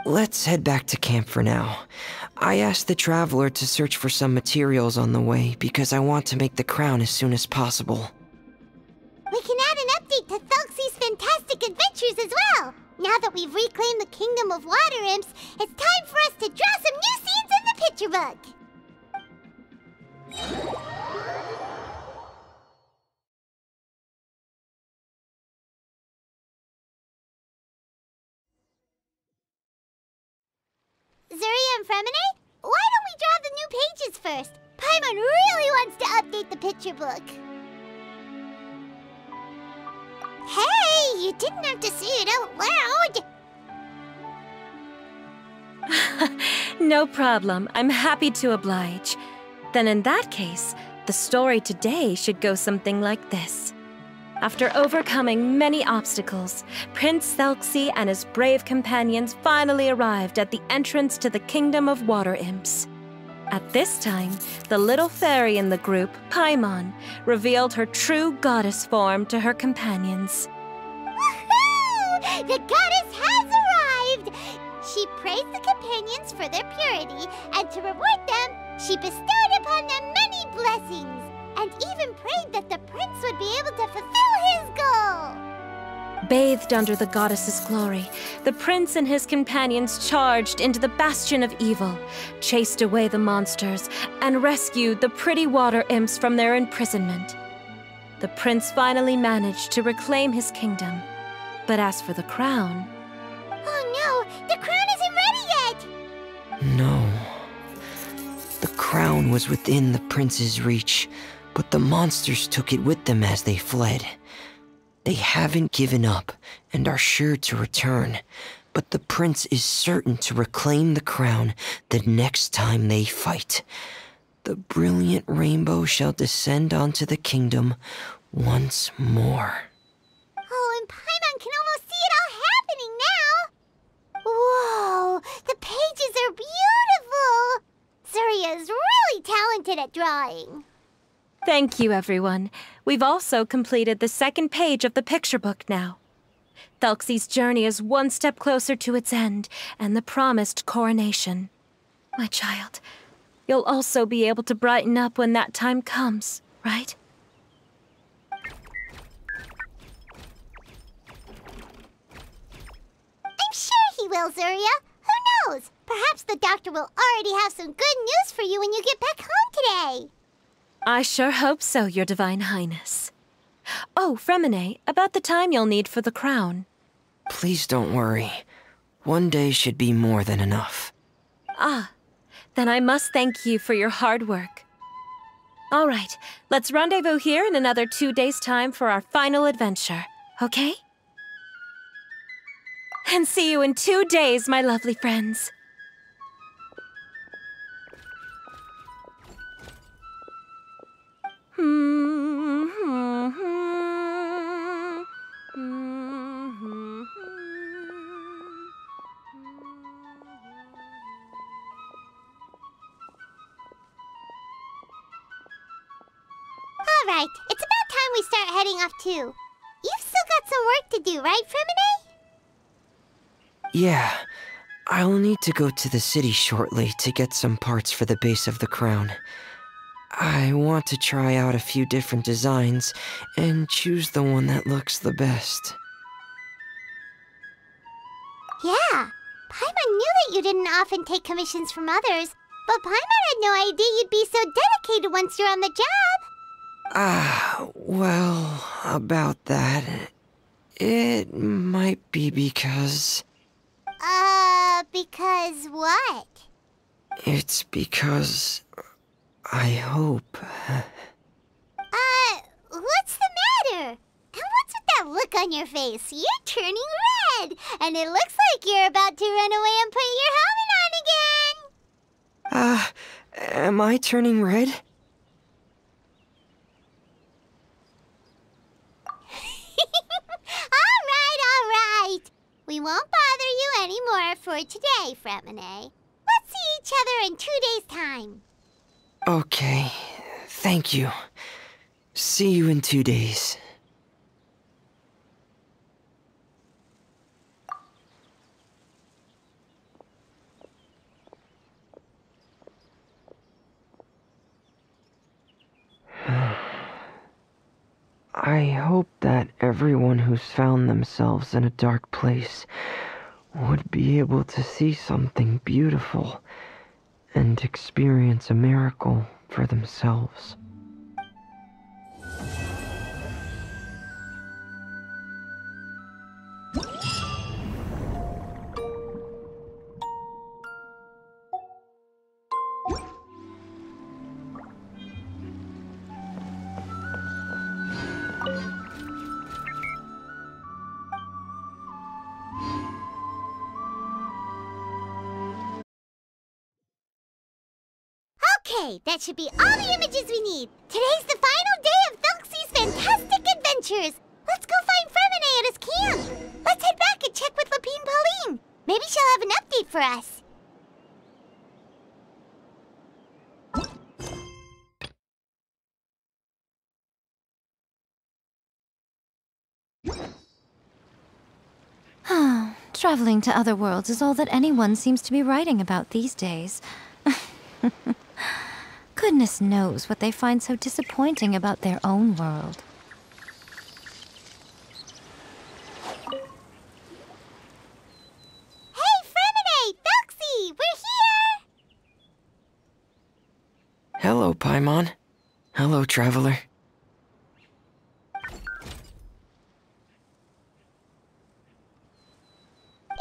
Let's head back to camp for now. I asked the Traveler to search for some materials on the way because I want to make the crown as soon as possible. We can add an update to Thelxie's fantastic adventures as well! Now that we've reclaimed the kingdom of water imps, it's time for us to draw some new scenes in the picture book! Zuria and Fremine, why don't we draw the new pages first? Paimon really wants to update the picture book. Hey, you didn't have to say it out loud. No problem. I'm happy to oblige. Then in that case, the story today should go something like this. After overcoming many obstacles, Prince Thelxie and his brave companions finally arrived at the entrance to the Kingdom of Water Imps. At this time, the little fairy in the group, Paimon, revealed her true goddess form to her companions. Woohoo! The goddess has arrived! She praised the companions for their purity, and to reward them, she bestowed upon them many blessings, and even prayed that the prince would be able to fulfill his goal. Bathed under the goddess's glory, the prince and his companions charged into the bastion of evil, chased away the monsters, and rescued the pretty water imps from their imprisonment. The prince finally managed to reclaim his kingdom. But as for the crown... Oh no! The crown isn't ready yet! No. The crown was within the prince's reach, but the monsters took it with them as they fled. They haven't given up and are sure to return, but the prince is certain to reclaim the crown the next time they fight. The brilliant rainbow shall descend onto the kingdom once more. Oh, and Paimon can almost see it all happening now! Whoa! The pages are beautiful! Zuria is really talented at drawing. Thank you, everyone. We've also completed the second page of the picture book now. Thelxie's journey is one step closer to its end, and the promised coronation. My child, you'll also be able to brighten up when that time comes, right? I'm sure he will, Zuria. Who knows? Perhaps the doctor will already have some good news for you when you get back home today. I sure hope so, Your Divine Highness. Oh, Fremine, about the time you'll need for the crown. Please don't worry. One day should be more than enough. Ah, then I must thank you for your hard work. All right, let's rendezvous here in another 2 days' time for our final adventure, okay? And see you in 2 days, my lovely friends. Alright, it's about time we start heading off too. You've still got some work to do, right, Fremine? Yeah, I'll need to go to the city shortly to get some parts for the base of the crown. I want to try out a few different designs and choose the one that looks the best. Yeah, Paimon knew that you didn't often take commissions from others, but Paimon had no idea you'd be so dedicated once you're on the job. Well, about that, it might be because... Because what? It's because... I hope... What's the matter? And what's with that look on your face? You're turning red, and it looks like you're about to run away and put your helmet on again. Am I turning red? All right. We won't bother you anymore for today, Fremine. Let's see each other in 2 days' time. Okay, thank you. See you in 2 days. I hope that everyone who's found themselves in a dark place would be able to see something beautiful and experience a miracle for themselves. Okay, that should be all the images we need. Today's the final day of Thelxie's fantastic adventures. Let's go find Fremine at his camp. Let's head back and check with Lapine Pauline. Maybe she'll have an update for us. Traveling to other worlds is all that anyone seems to be writing about these days. Goodness knows what they find so disappointing about their own world. Hello, Paimon. Hello, Traveler.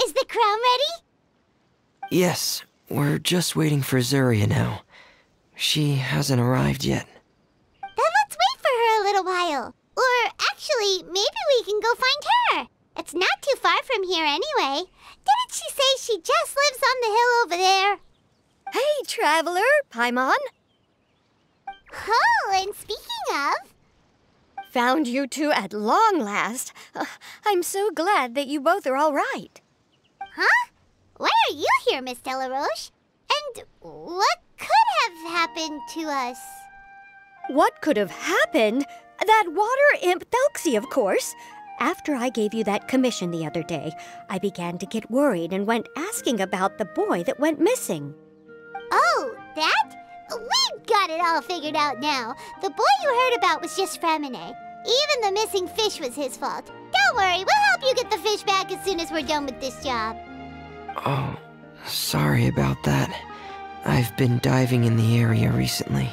Is the crown ready? Yes, we're just waiting for Zuria now. She hasn't arrived yet. Then let's wait for her a little while. Or actually, maybe we can go find her. It's not too far from here anyway. Didn't she say she just lives on the hill over there? Hey, Traveler, Paimon. Oh, and speaking of... Found you two at long last. I'm so glad that you both are all right. Huh? Why are you here, Miss Delaroche? And what could have happened to us? What could have happened? That water imp Thelxie, of course. After I gave you that commission the other day, I began to get worried and went asking about the boy that went missing. Oh, that? We've got it all figured out now. The boy you heard about was just Fremine. Even the missing fish was his fault. Don't worry, we'll help you get the fish back as soon as we're done with this job. Oh, sorry about that. I've been diving in the area recently.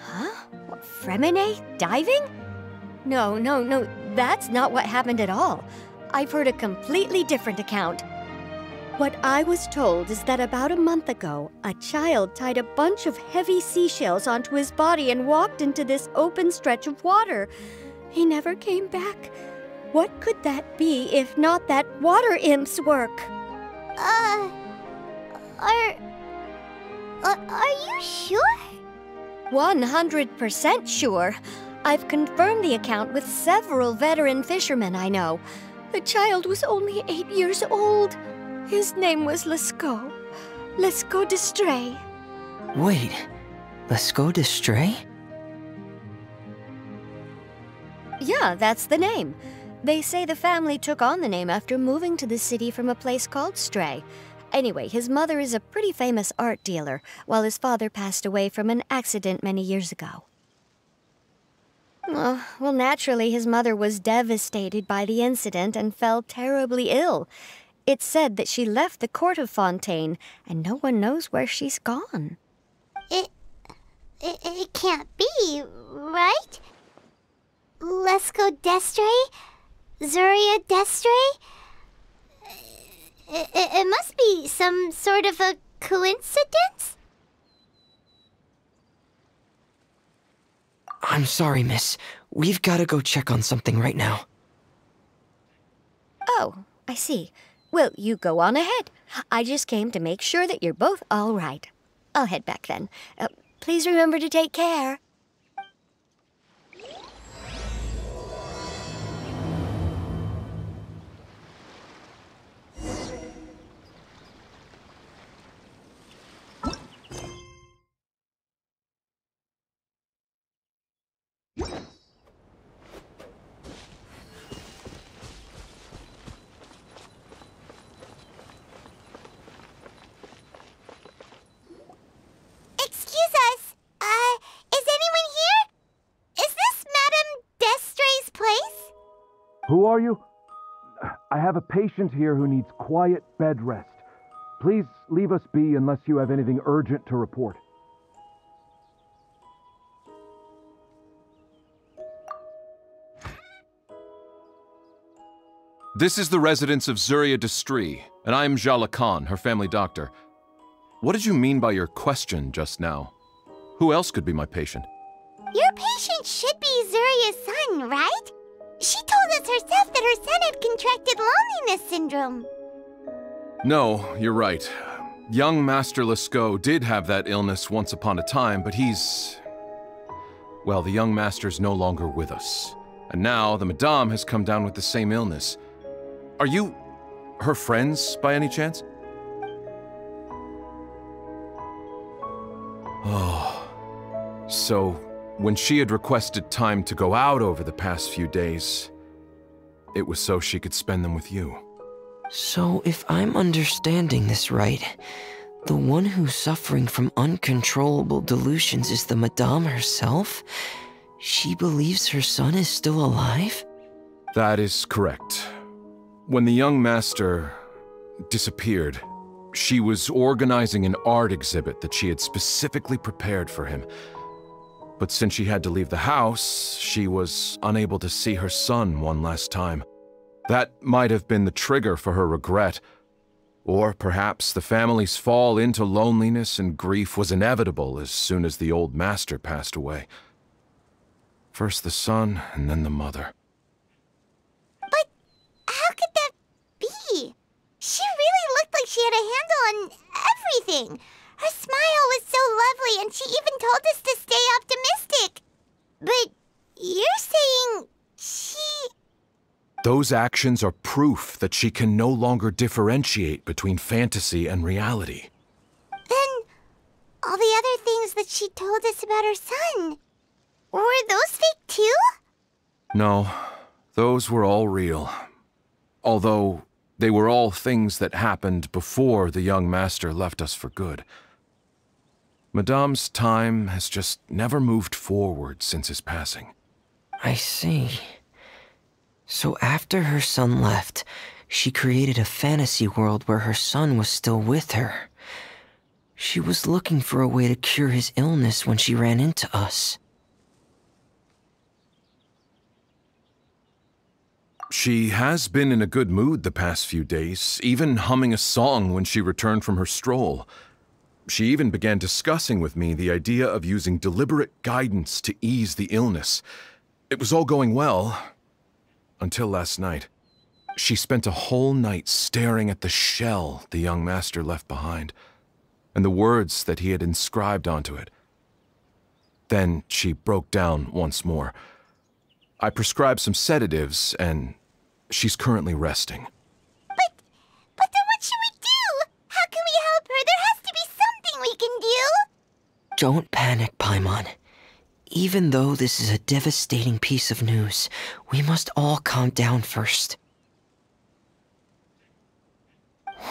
Huh? What, Fremine diving? No, that's not what happened at all. I've heard a completely different account. What I was told is that about a month ago, a child tied a bunch of heavy seashells onto his body and walked into this open stretch of water. He never came back. What could that be if not that water imp's work? Are you sure? 100% sure. I've confirmed the account with several veteran fishermen I know. The child was only 8 years old. His name was Lescaut. Lescaut d'Estray. Wait, Lescaut d'Estray? Yeah, that's the name. They say the family took on the name after moving to the city from a place called Stray. Anyway, his mother is a pretty famous art dealer, while his father passed away from an accident many years ago. Well, naturally, his mother was devastated by the incident and fell terribly ill. It's said that she left the court of Fontaine, and no one knows where she's gone. It can't be, right? Lescaut d'Estray? Zuria d'Estray? It must be some sort of a coincidence? I'm sorry, miss. We've got to go check on something right now. Oh, I see. Well, you go on ahead. I just came to make sure that you're both all right. I'll head back then. Please remember to take care. Excuse us. Is anyone here? Is this Madame d'Estray's place? Who are you? I have a patient here who needs quiet bed rest. Please leave us be unless you have anything urgent to report. This is the residence of Zuria d'Estray, and I'm Jala Khan, her family doctor. What did you mean by your question just now? Who else could be my patient? Your patient should be Zuria's son, right? She told us herself that her son had contracted loneliness syndrome. No, you're right. Young Master Lescaut did have that illness once upon a time, but he's... Well, the young master's no longer with us. And now the Madame has come down with the same illness. Are you her friends, by any chance? Oh. So, when she had requested time to go out over the past few days, it was so she could spend them with you. So, if I'm understanding this right, the one who's suffering from uncontrollable delusions is the Madame herself? She believes her son is still alive? That is correct. When the young master disappeared, She was organizing an art exhibit that she had specifically prepared for him. But since she had to leave the house, she was unable to see her son one last time. That might have been the trigger for her regret. Or perhaps the family's fall into loneliness and grief was inevitable as soon as the old master passed away. First the son, and then the mother. But how could that be? She really looked like she had a handle on everything. Her smile was so lovely, and she even told us to stay optimistic. But you're saying she... Those actions are proof that she can no longer differentiate between fantasy and reality. Then all the other things that she told us about her son, were those fake too? No, those were all real. Although they were all things that happened before the young master left us for good. Madame's time has just never moved forward since his passing. I see. So after her son left, she created a fantasy world where her son was still with her. She was looking for a way to cure his illness when she ran into us. She has been in a good mood the past few days, even humming a song when she returned from her stroll. She even began discussing with me the idea of using deliberate guidance to ease the illness. It was all going well, until last night. She spent a whole night staring at the shell the young master left behind, and the words that he had inscribed onto it. Then she broke down once more. I prescribed some sedatives, and she's currently resting. But then what should we do? How can we help her? There has to be something we can do. Don't panic, Paimon. Even though this is a devastating piece of news, we must all calm down first.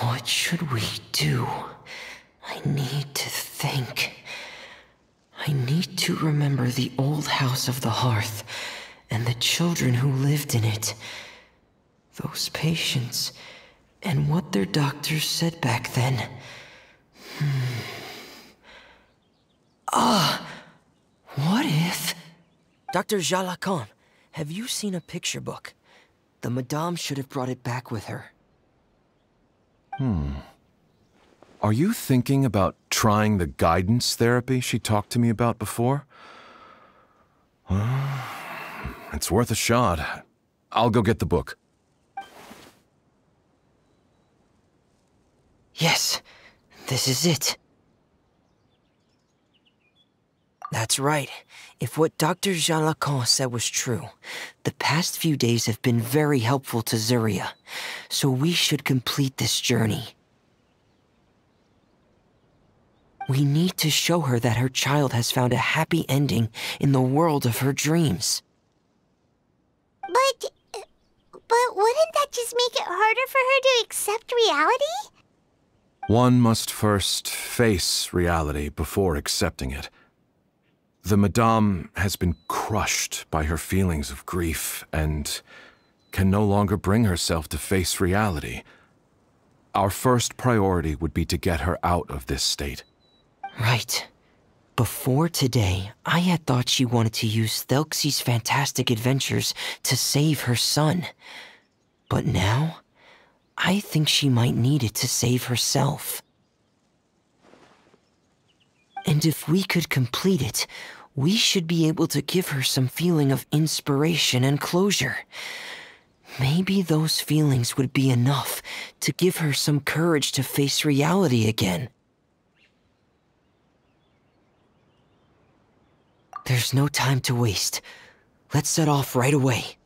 What should we do? I need to think. I need to remember the old house of the hearth and the children who lived in it. Those patients, and what their doctors said back then. What if... Dr. Jalacon, have you seen a picture book? The Madame should have brought it back with her. Are you thinking about trying the guidance therapy she talked to me about before? It's worth a shot. I'll go get the book. Yes, this is it. That's right. If what Dr. Jalacon said was true, the past few days have been very helpful to Zuria, so we should complete this journey. We need to show her that her child has found a happy ending in the world of her dreams. But wouldn't that just make it harder for her to accept reality? One must first face reality before accepting it. The Madame has been crushed by her feelings of grief and can no longer bring herself to face reality. Our first priority would be to get her out of this state. Right. Before today, I had thought she wanted to use Thelxie's fantastic adventures to save her son. But now, I think she might need it to save herself. And if we could complete it, we should be able to give her some feeling of inspiration and closure. Maybe those feelings would be enough to give her some courage to face reality again. There's no time to waste. Let's set off right away.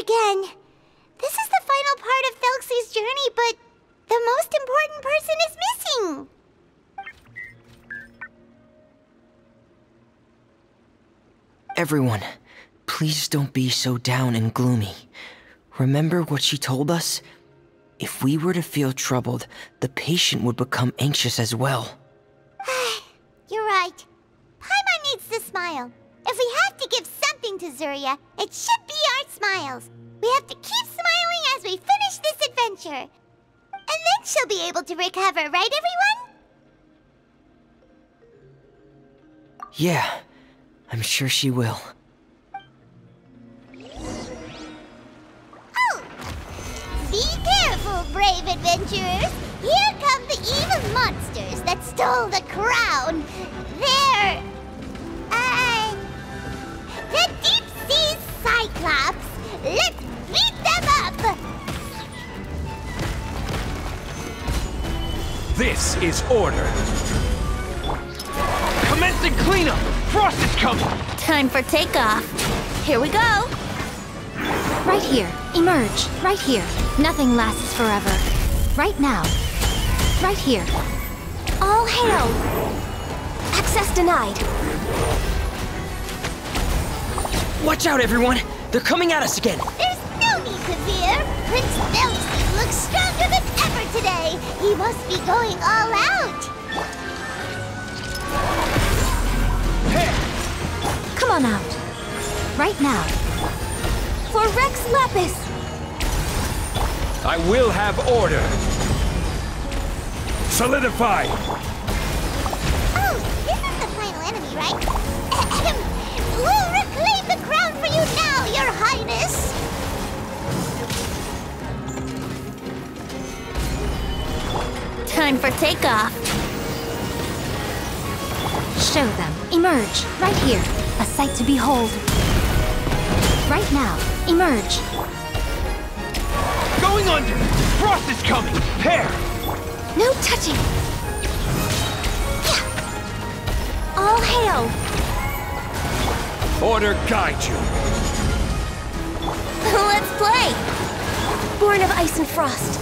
again. This is the final part of Thelxie's journey, but the most important person is missing. Everyone, please don't be so down and gloomy. Remember what she told us? If we were to feel troubled, the patient would become anxious as well. You're right. Paimon needs to smile. If we have to give something to Zuria, it should be our smiles. We have to keep smiling as we finish this adventure. And then she'll be able to recover, right, everyone? Yeah, I'm sure she will. Oh! Be careful, brave adventurers! Here come the evil monsters that stole the crown! They're... the Deep Sea Cyclops! Let's beat them up! This is order. Commencing cleanup! Frost is coming! Time for takeoff. Here we go. Right here. Emerge. Right here. Nothing lasts forever. Right now. Right here. All hail. Access denied. Watch out, everyone! They're coming at us again! There's no need to fear! Prince Thelxie looks stronger than ever today! He must be going all out! Come on out. Right now. For Rex Lapis. I will have order. Solidify! Oh, this is the final enemy, right? We'll reclaim the crown for you now, Your Highness! Time for takeoff. Show them. Emerge. Right here. A sight to behold. Right now. Emerge. Going under! Frost is coming! Prepare! No touching. Yeah. All hail. Order guide you. Let's play. Born of ice and frost.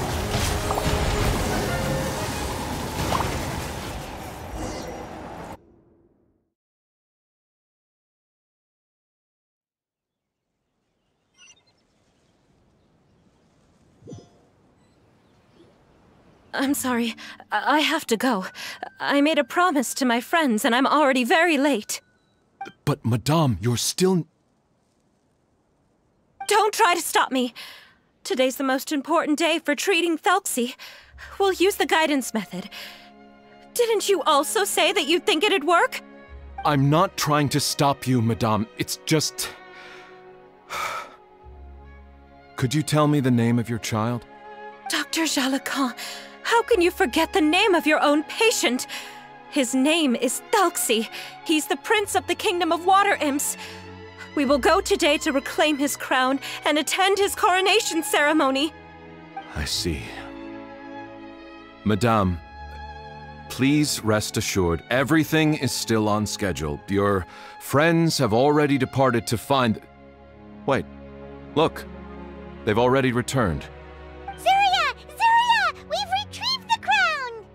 I'm sorry. I have to go. I made a promise to my friends, and I'm already very late. But, Madame, you're still... Don't try to stop me. Today's the most important day for treating Thelxie. We'll use the guidance method. Didn't you also say that you'd think it'd work? I'm not trying to stop you, Madame. It's just... Could you tell me the name of your child? Dr. Jalacan, how can you forget the name of your own patient? His name is Thelxie. He's the prince of the kingdom of water imps. We will go today to reclaim his crown and attend his coronation ceremony. I see. Madame, please rest assured, everything is still on schedule. Your friends have already departed to find... Wait, look. They've already returned. Zuria! Zuria! We've retrieved the crown!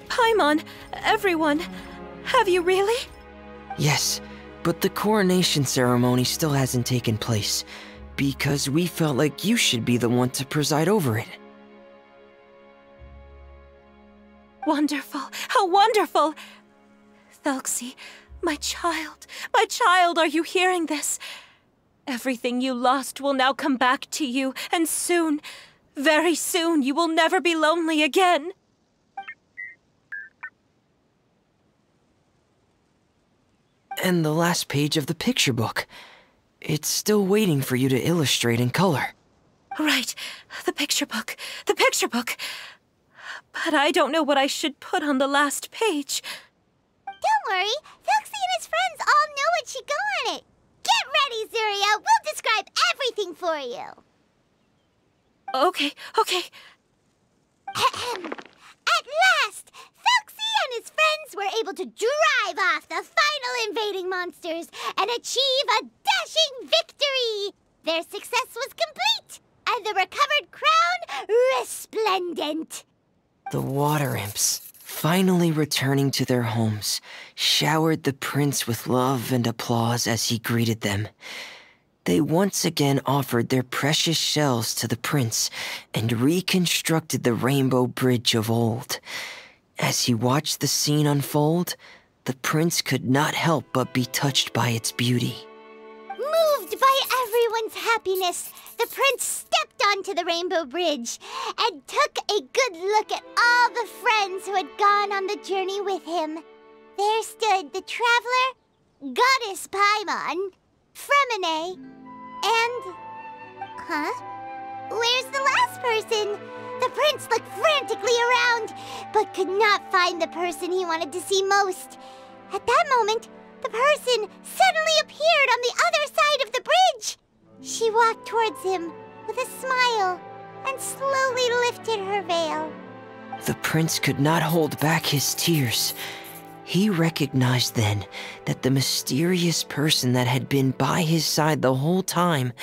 Paimon, everyone, have you really? Yes, but the coronation ceremony still hasn't taken place, because we felt like you should be the one to preside over it. Wonderful! How wonderful! Thelxie, my child, are you hearing this? Everything you lost will now come back to you, and soon, very soon, you will never be lonely again. And the last page of the picture book. It's still waiting for you to illustrate in color. Right, the picture book. But I don't know what I should put on the last page. Don't worry, Thelxie and his friends all know what should go on it. Get ready, Zuria! We'll describe everything for you! Okay. At last! Thelxie and his friends were able to drive off the final invading monsters and achieve a smashing victory! Their success was complete, and the recovered crown resplendent. The water imps, finally returning to their homes, showered the prince with love and applause as he greeted them. They once again offered their precious shells to the prince and reconstructed the rainbow bridge of old. As he watched the scene unfold, the prince could not help but be touched by its beauty. Moved by everyone's happiness, the prince stepped onto the rainbow bridge and took a good look at all the friends who had gone on the journey with him. There stood the traveler, Goddess Paimon, Fremine, and... Where's the last person? The prince looked frantically around, but could not find the person he wanted to see most. At that moment, the person suddenly appeared on the other side of the bridge. She walked towards him with a smile and slowly lifted her veil. The prince could not hold back his tears. He recognized then that the mysterious person that had been by his side the whole time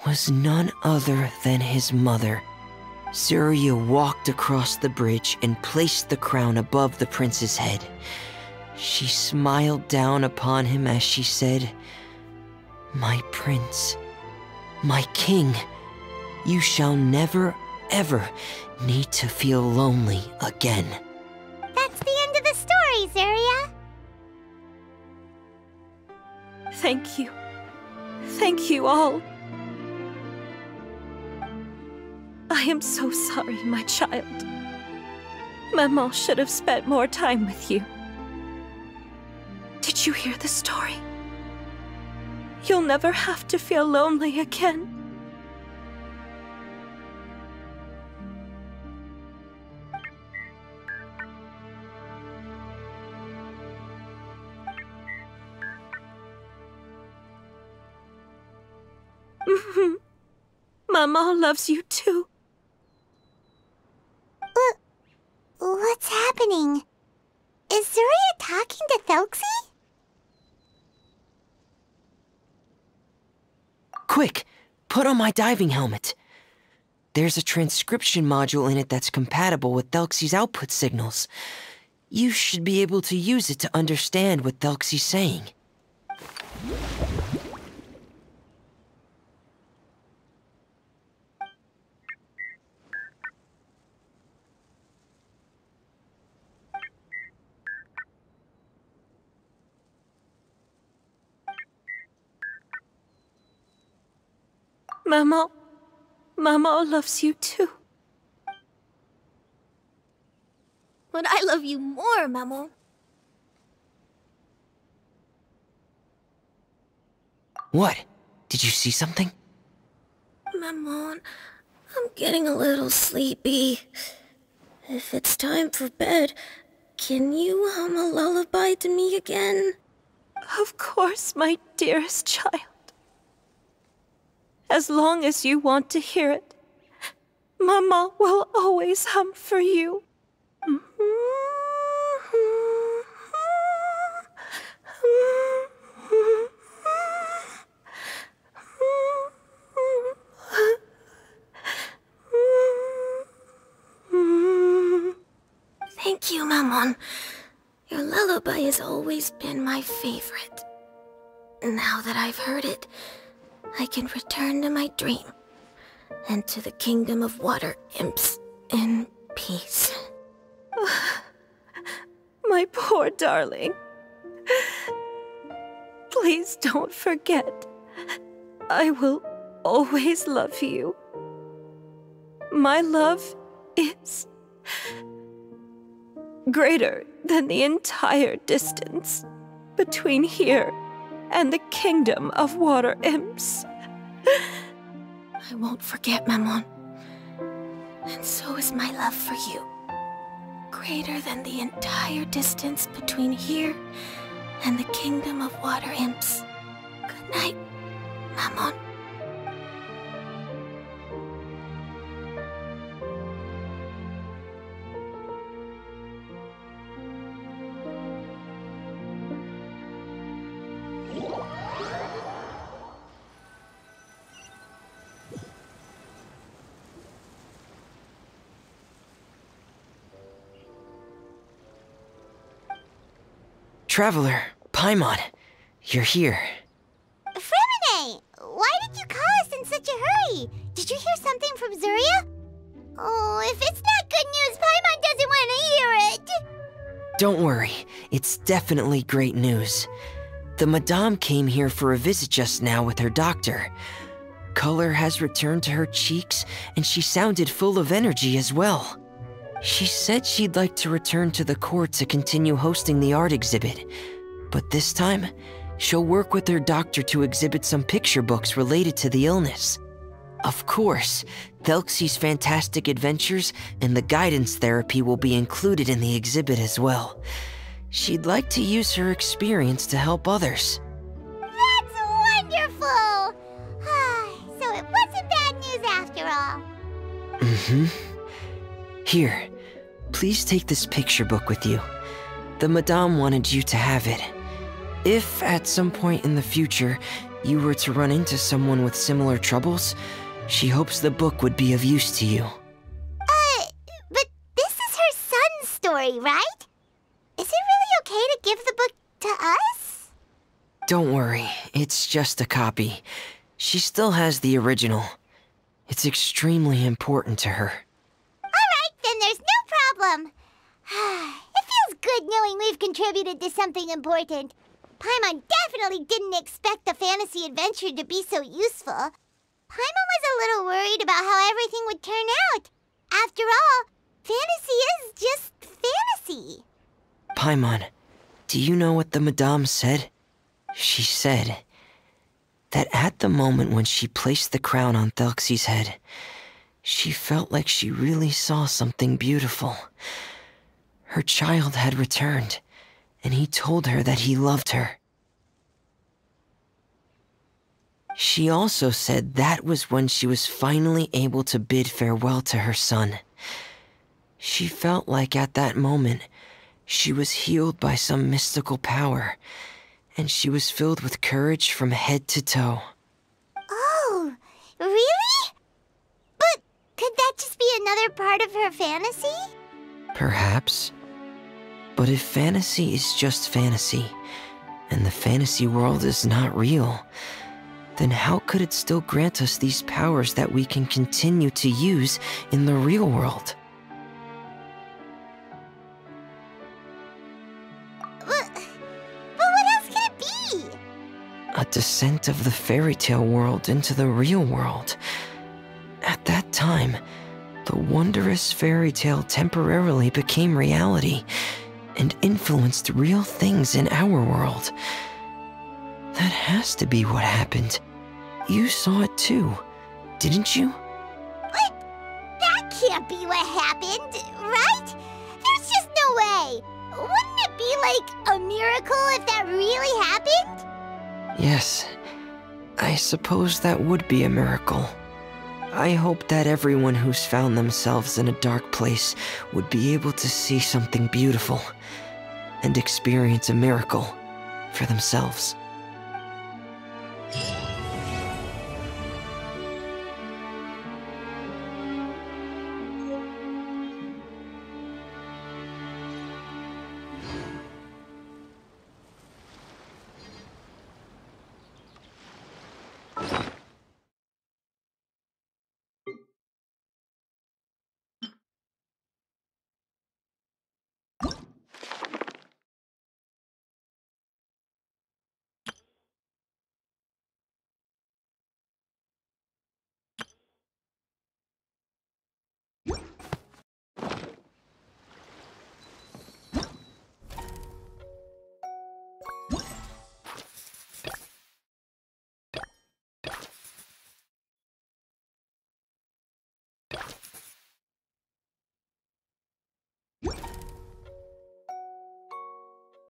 was none other than his mother. Surya walked across the bridge and placed the crown above the prince's head. She smiled down upon him as she said, "My prince, my king, you shall never, ever need to feel lonely again." That's the end of the story, Surya. Thank you. Thank you all. I am so sorry, my child. Maman should have spent more time with you. Did you hear the story? You'll never have to feel lonely again. Maman loves you too. What's happening? Is Surya talking to Thelxie? Quick, put on my diving helmet. There's a transcription module in it that's compatible with Thelxie's output signals. You should be able to use it to understand what Thelxie's saying. Maman loves you too. But I love you more, Maman. What? Did you see something? Maman, I'm getting a little sleepy. If it's time for bed, can you hum a lullaby to me again? Of course, my dearest child. As long as you want to hear it, Mama will always hum for you. Thank you, Maman. Your lullaby has always been my favorite. Now that I've heard it, I can return to my dream and to the kingdom of water imps in peace. My poor darling. Please don't forget. I will always love you. My love is greater than the entire distance between here and the kingdom of water imps. I won't forget, Maman. And so is my love for you. Greater than the entire distance between here and the kingdom of water imps. Good night, Maman. Traveler, Paimon, you're here. Fremine, why did you call us in such a hurry? Did you hear something from Zuria? Oh, if it's not good news, Paimon doesn't want to hear it. Don't worry, it's definitely great news. The Madame came here for a visit just now with her doctor. Color has returned to her cheeks, and she sounded full of energy as well. She said she'd like to return to the court to continue hosting the art exhibit. But this time, she'll work with her doctor to exhibit some picture books related to the illness. Of course, Thelxie's fantastic adventures and the guidance therapy will be included in the exhibit as well. She'd like to use her experience to help others. That's wonderful! So it wasn't bad news after all. Mm-hmm. Here, please take this picture book with you. The Madame wanted you to have it. If, at some point in the future, you were to run into someone with similar troubles, she hopes the book would be of use to you. But this is her son's story, right? Is it really okay to give the book to us? Don't worry, it's just a copy. She still has the original. It's extremely important to her. Alright, then there's no problem. It feels good knowing we've contributed to something important. Paimon definitely didn't expect the fantasy adventure to be so useful. Paimon was a little worried about how everything would turn out. After all, fantasy is just fantasy. Paimon, do you know what the Madame said? She said that at the moment when she placed the crown on Thelxie's head, she felt like she really saw something beautiful. Her child had returned, and he told her that he loved her. She also said that was when she was finally able to bid farewell to her son. She felt like at that moment, she was healed by some mystical power, and she was filled with courage from head to toe. Oh, really? But could that just be another part of her fantasy? Perhaps. But if fantasy is just fantasy, and the fantasy world is not real, then how could it still grant us these powers that we can continue to use in the real world? But what else could it be? A descent of the fairy tale world into the real world. At that time, the wondrous fairy tale temporarily became reality and influenced real things in our world. That has to be what happened. You saw it too, didn't you? What? That can't be what happened, right? There's just no way. Wouldn't it be like a miracle if that really happened? Yes, I suppose that would be a miracle. I hope that everyone who's found themselves in a dark place would be able to see something beautiful and experience a miracle for themselves.